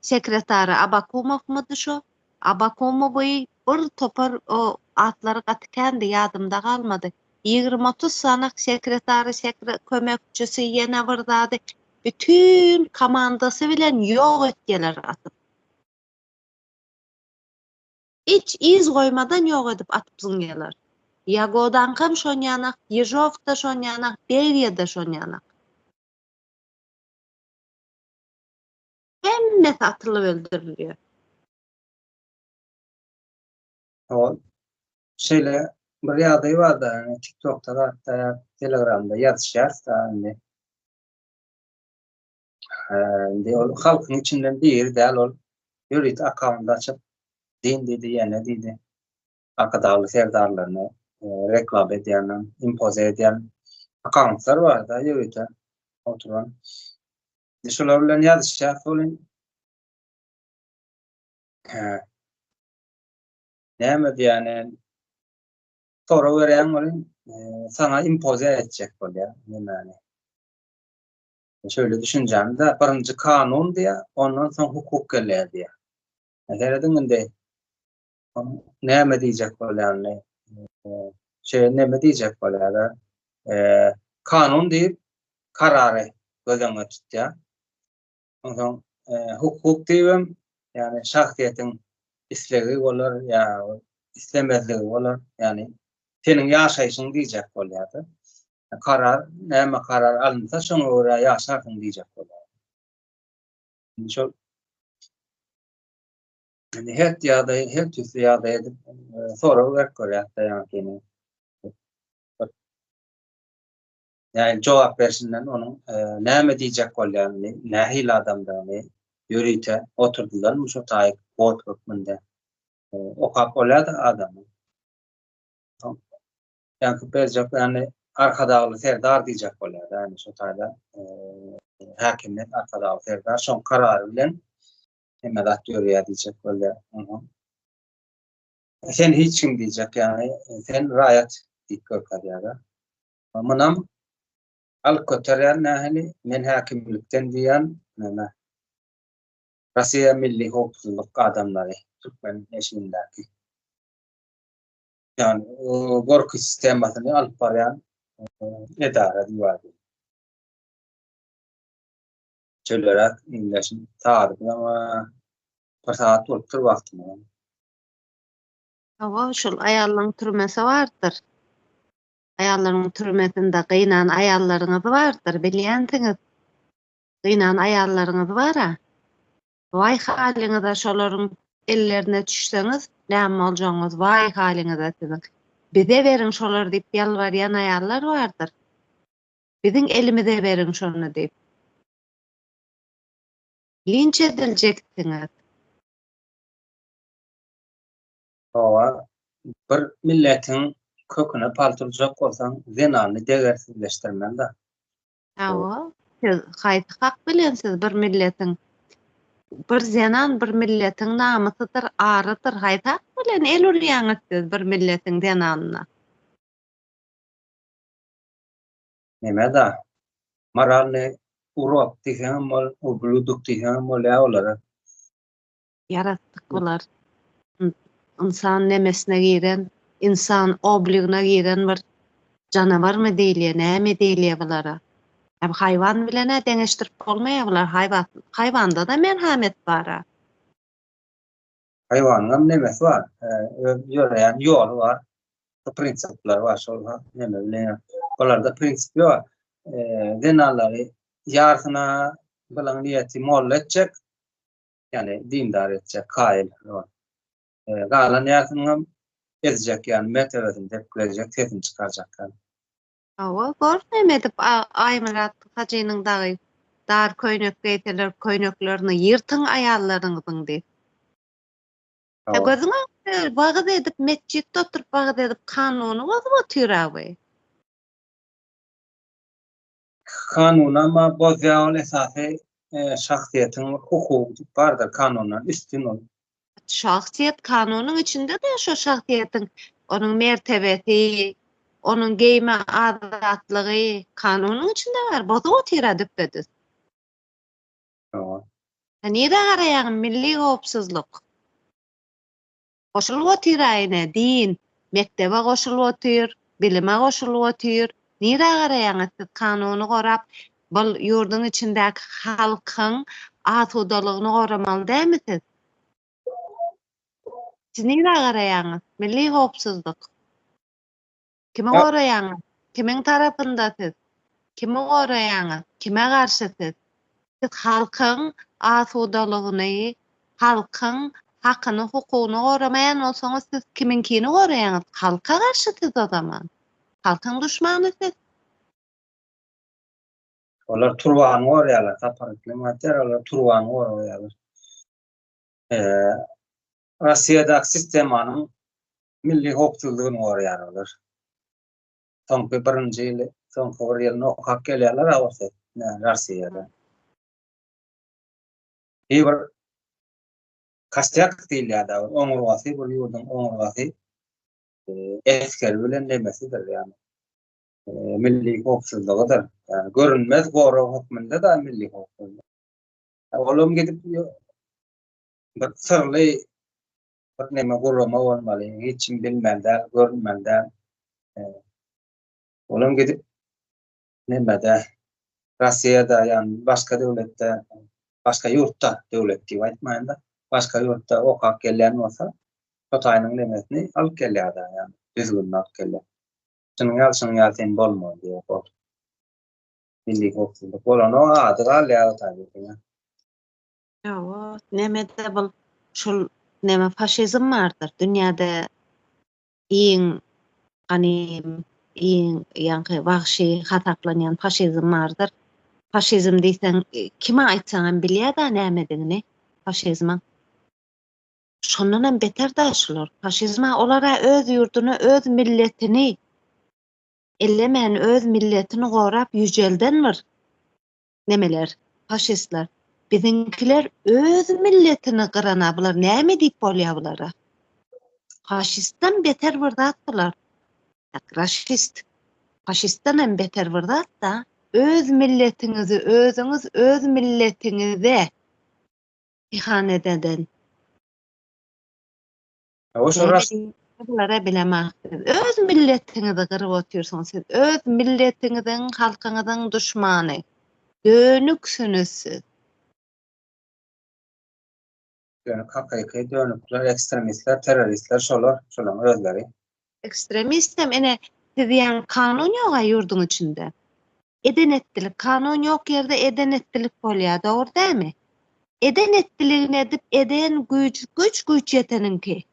Sekretary Abakumov mudy şo? Abakumowy bir topar o atlary gatykandi ýadymda galmady. 20-30 sanak sekretary, kömekçisi ýene bir zady bütün komandasy bilen ýok etdiler atyp. Hiç iz goýmadan ýok edip atyp zynýarlar. Yagodan kam şon ýanak, Yezhov da şon ýanak, Berýa da şon ýanak. Hemmesi atylyp öldürilýär. O şeýle bir ýagdaý barda, TikTok'ta da, Telegram'da ýazýar da, indi ol halkyň içinden bir däl ol ýörit akaunt açyp din dedi ýene diýdi. Akadaly serdarlaryny reklam edýän, impoze edýän akauntlar bar da ýöritde oturan. Şolar bilen ýazýar, bolyn. Näme diýäne tora berýän bolyn, sana impoze etjek bolýar, näme. Şöyle düşünjäm da, birinji kanun diýär, ondan soň hukuk gelýär diýär. Eger edinde näme diýjek bolýarny, näme diýjek bolýar, kanun diýip karary gözeňe tutýar. Ondan hukuk diýip, ýani şahsiýetiň islegi bolar, ýa islemezligi bolar, ýani seniň ýaşaýyşyň diýjek bolýar. Karar, näme karar alınsa şoňa görä ýaşarsyň diýjek bolýar. Şol her türlü ýagdaý edip sonra berk görýär ýani. Yani jogap bersinden onuň näme diýjek bolýany, nähil adamdyny ýörüýte oturdular muşo taýyk oturupmynda. Okap bolýar adam. Yani berjek ýani arkadaly serdar diýjek bolýar. Yani şo taýda häkimlet arkadaly serdar şoň karary bilen emedat ýörýär diýjek bolýar. Sen hiç kim diýjek ýani sen raýat diýip görkezýär. Munam al-Kotaryan nähili men häkimlikden diýen näme Russiýa milli hukukçylyk adamlary Türkmen eşiğindäki. Yani gorky sistemasyny alyp barýan edara diýýär. Çölerak inleşim taýdy ama bir saat bolup wagtym. Hawa şol aýallaryň türmesi bardyr. Aýallaryň türmesinde gynan aýallaryňyz bardyr, bilýänsiňiz. Gıynan ayarlarınız var-a? Vay haliňize şolaryň ellerine düşseňiz, näme boljaňyz? Vay haliňize sizin. Bize berin şolar diýip ýalbarýan ayarlar bardyr. Biziň elimize berin şonu diýip. Linç ediljeksiniz. Owa bir milletiň köküne paltyrjak bolsaň, zenany degersizleşdirmen da. Awa, siz haýsy hak bilensiz bir milletiň bir zenan bir milletiň namysydyr, arydyr. Haýsy hak bilen el urýaňyz siz bir milletiň zenanyna? Neme da? Maralny urap diýen bol, ubluduk diýen bol ýa-olara. Yaratdyk bular. İnsan nemesine giren, insan obligyna giren bir janabar mı diýilýär, näme diýilýär bulara? Haýwan bilen deňeşdirip bolmaýar bular. Haýwanda da merhamet bar. Haýwanyň nemesi bar? Ýöreýän ýoly bar. Prinsipler var, şol neme bilen. Olarda prinsip bar. Zenalary ýarsyna bilen niýeti molla etjek, ýani dindar etjek, kail. Galan ýarsyna ezjek, ýani mertebesini tepkilenjek, tesin çykarjak. Awa, gor näme edip Aýmurat Haçynyň dagy dar köýnek geýteler, köýneklerini ýyrtyň aýallaryňyzyň diýip. Gözüňe bagyd edip mesjitde oturup bagyd edip kanuny bozup oturaby. Kanuna ma bozýan esasy şahsiýetiň hukuky bardyr, kanundan üstün ol. Şahsiýet kanunyň içinde de şo şahsiýetiň onuň mertebesi, onuň geýme azatlygy kanunyň içinde bar. Bozup otura düpedüz. Nire garaýan milli howpsuzlyk? Goşulyp oturaýyna din, mektebe goşulyp otur, bilime goşulyp otur. Nire garaýan siz kanuny gorap, bol ýurdun içindäki halkyň asudalygyny goramaly dämisiz? Siz nire garaýan? Milli howpsuzlyk. Kime goraýan? Kimiň tarapyndasyz? Kimi goraýan? Kime garşysyz? Siz halkyň asudalygyny, halkyň hakyny, hukugyny goramaýan bolsaňyz, siz kiminkini goraýan? Halka garşysyz o zaman. Halkyň duşmanysyz. Olar turwany gorýarlar, taparyklym mater, olar turwany gorýarlar. Russiýadaky sistemanyň milli howpsuzlygyny gorýarlar. Soňky birinji ýyly, soňky bir ýyl nokak gelýärler awasy, Russiýada. Bir kastyak diýilýär, oňurgasy, bir ýurdun oňurgasy esker bilen demesidir ýani. Milli howpsuzlygydyr. Yani görünmez gora hukmunda da milli howpsuzlyk. Olam gidip bir sırly bir neme gorama bolmaly, hiç kim bilmelde, görünmelde. Olam gidip nemede Russiýada, yani başka döwletde, başka ýurtda, döwlet diýip aýtmaýanda, başka ýurtda okak gelýän bolsa, Xitoýnyň nemesini alyp gelýär, yani düzgünni alyp gelýär. Şunuň ýalşyň bolmaly diýip. Milli howpsuzlyk bolany ady galýar tabii. Ýa, nemede bol şol neme faşizm bardyr. Dünýäde iň ganym, iň ýa-ni wahşy hataplanýan faşizm bardyr. Faşizm diýsen, kime aýtsaňam bilýär da nämedigini faşizma. Şondan beter daşylar. Faşizma olara öz ýurduny, öz milletini ellemän öz milletini gorap yüjeldendir. Nemeler? Faşistler. Bizinkiler öz milletini gyrana bular. Näme diýip bolýar bulara? Faşistden beter bir zat bular. Raşist. Faşistden hem beter bir zat da öz milletinizi özüňiz öz milletinize ihanet eden. Bulara bilemek. Öz milletinizi gyryp otursaňyz, siz öz milletiniziň, halkyňyzyň duşmany. Dönüksünüz siz. Dönük hakyky dönükler, ekstremistler, teröristler, şolar özleri. Ekstremistem ene siz ýa-ni kanun ýok ýurdun içinde. edenettilik, kanun yok yerde edenettilik bolýar, dogry dämi? Edenettiligini edip eden güç yeteninki.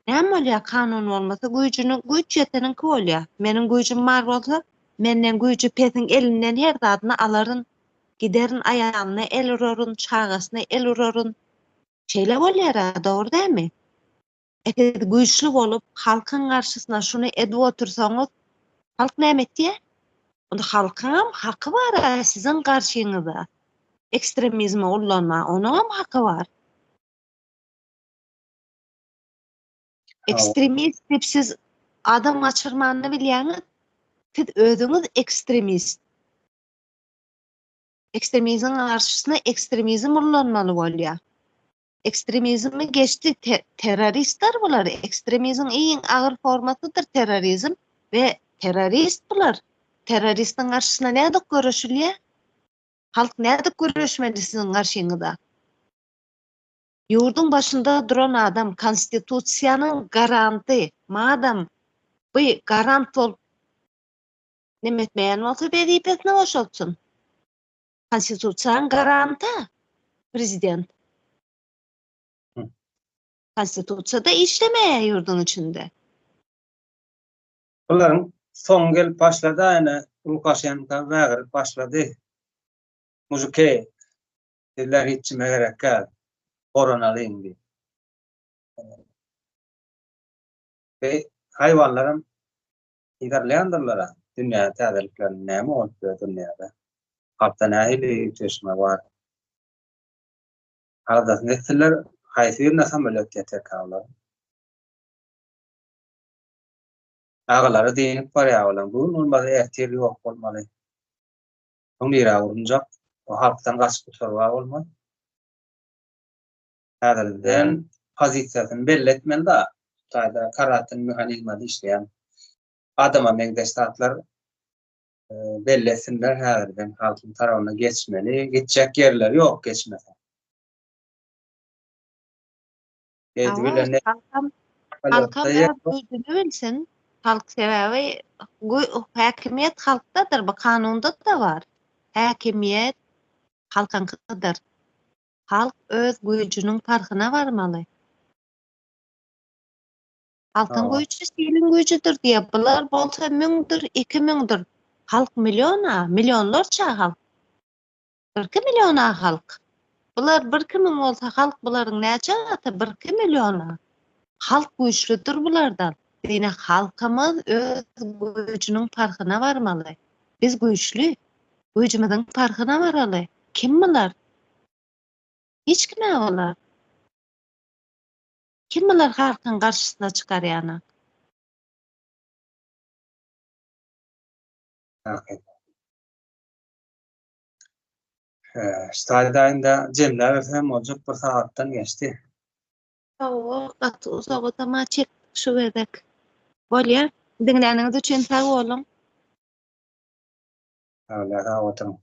Näme bolýar kanun bolmasa güç yeteninki bolýar. Meniň güýjüm bar bolsa, menden güýjü petin elinden her zadyny alaryn, giderin ayağına el uraryn, çağasyna el uraryn. Şeýle bolýar, dogry dämi? Eger güýçlü bolup halkyň garşysyna şunu edip otursaňyz, halk näme etdi? Onda halkam hakkı var sizin karşınızda. Ekstremizmi ullanma, onun ham hakkı var. Ekstremist dep siz adam açırmanını bilýäňiz, siz özüňiz ekstremist. Ekstremizmin karşısına ekstremizm ullanmaly bolýar. Ekstremizmi geçti teröristler bular. Ekstremizmin iň agyr formasydyr terörizm ve terörist bular. Teröristin karşısına näde görüşülýär? Halk näde görüşmeli sizin karşınızda? Yurdun başında duran adam konstitusiyanın garanti, madem bu garant ol nemetmeyen olsa bedipetine boşaltsın. Konstitusiyanın garanti prezident. Konstitusiyada işlemeye yurdun içinde. Bunların son gelip başladı yani Lukashenko vägir başladı. Muzike dediler içime gerek gel. Koronalıyım diye. Ve hayvanların ilerleyendirler. Dünya tədirliklerinin näme oluyor dünyada? Halkta nähili çeşme var. Halkda nettiler hayfir nasam öletke tekavlar. Ağaları deyinip var ya olan. Bu olmadı ehtiyarı yok olmalı. Onu yere vurunca o halktan kaçıp tutarva olmalı. Tädirden pozisiýasyny belli etmeli da. Taýda karatyn mehanizmady işleýän adama megdestatlar belli etsinler häzirden halkyň tarabyna geçmeli. Geçjek yerler yok geçmese. Halkam güýjüni bilsin. Halk sebebi häkimiýet halkdadyr, bu kanunda da var. Häkimiýet halkynkydyr. Halk öz güýjüniň farkyna varmaly. Halkyň güýjü siliň güýjüdür diýip bular bolsa 1000dir, 2000dir. Halk milyonlarça halk. 1 milyona halk. Bular 1 ming bolsa halk bularyň näçe gaty 1 milyona. Halk güýçlüdür bulardan. Diýne halkymyz öz güýjüniň farkyna varmaly. Biz güýçlü, güýjümiziň farkyna varaly. Kim bular? Hiç kim olar? Kim bular halkyň garşysyna çykarýany? Staýdaýynda jemler hem olacak bir saatdan geçti. Gaty uzağa tama çek şu bedek. Bolýar, dinläniňiz üçin sag bolun. Hala oturum.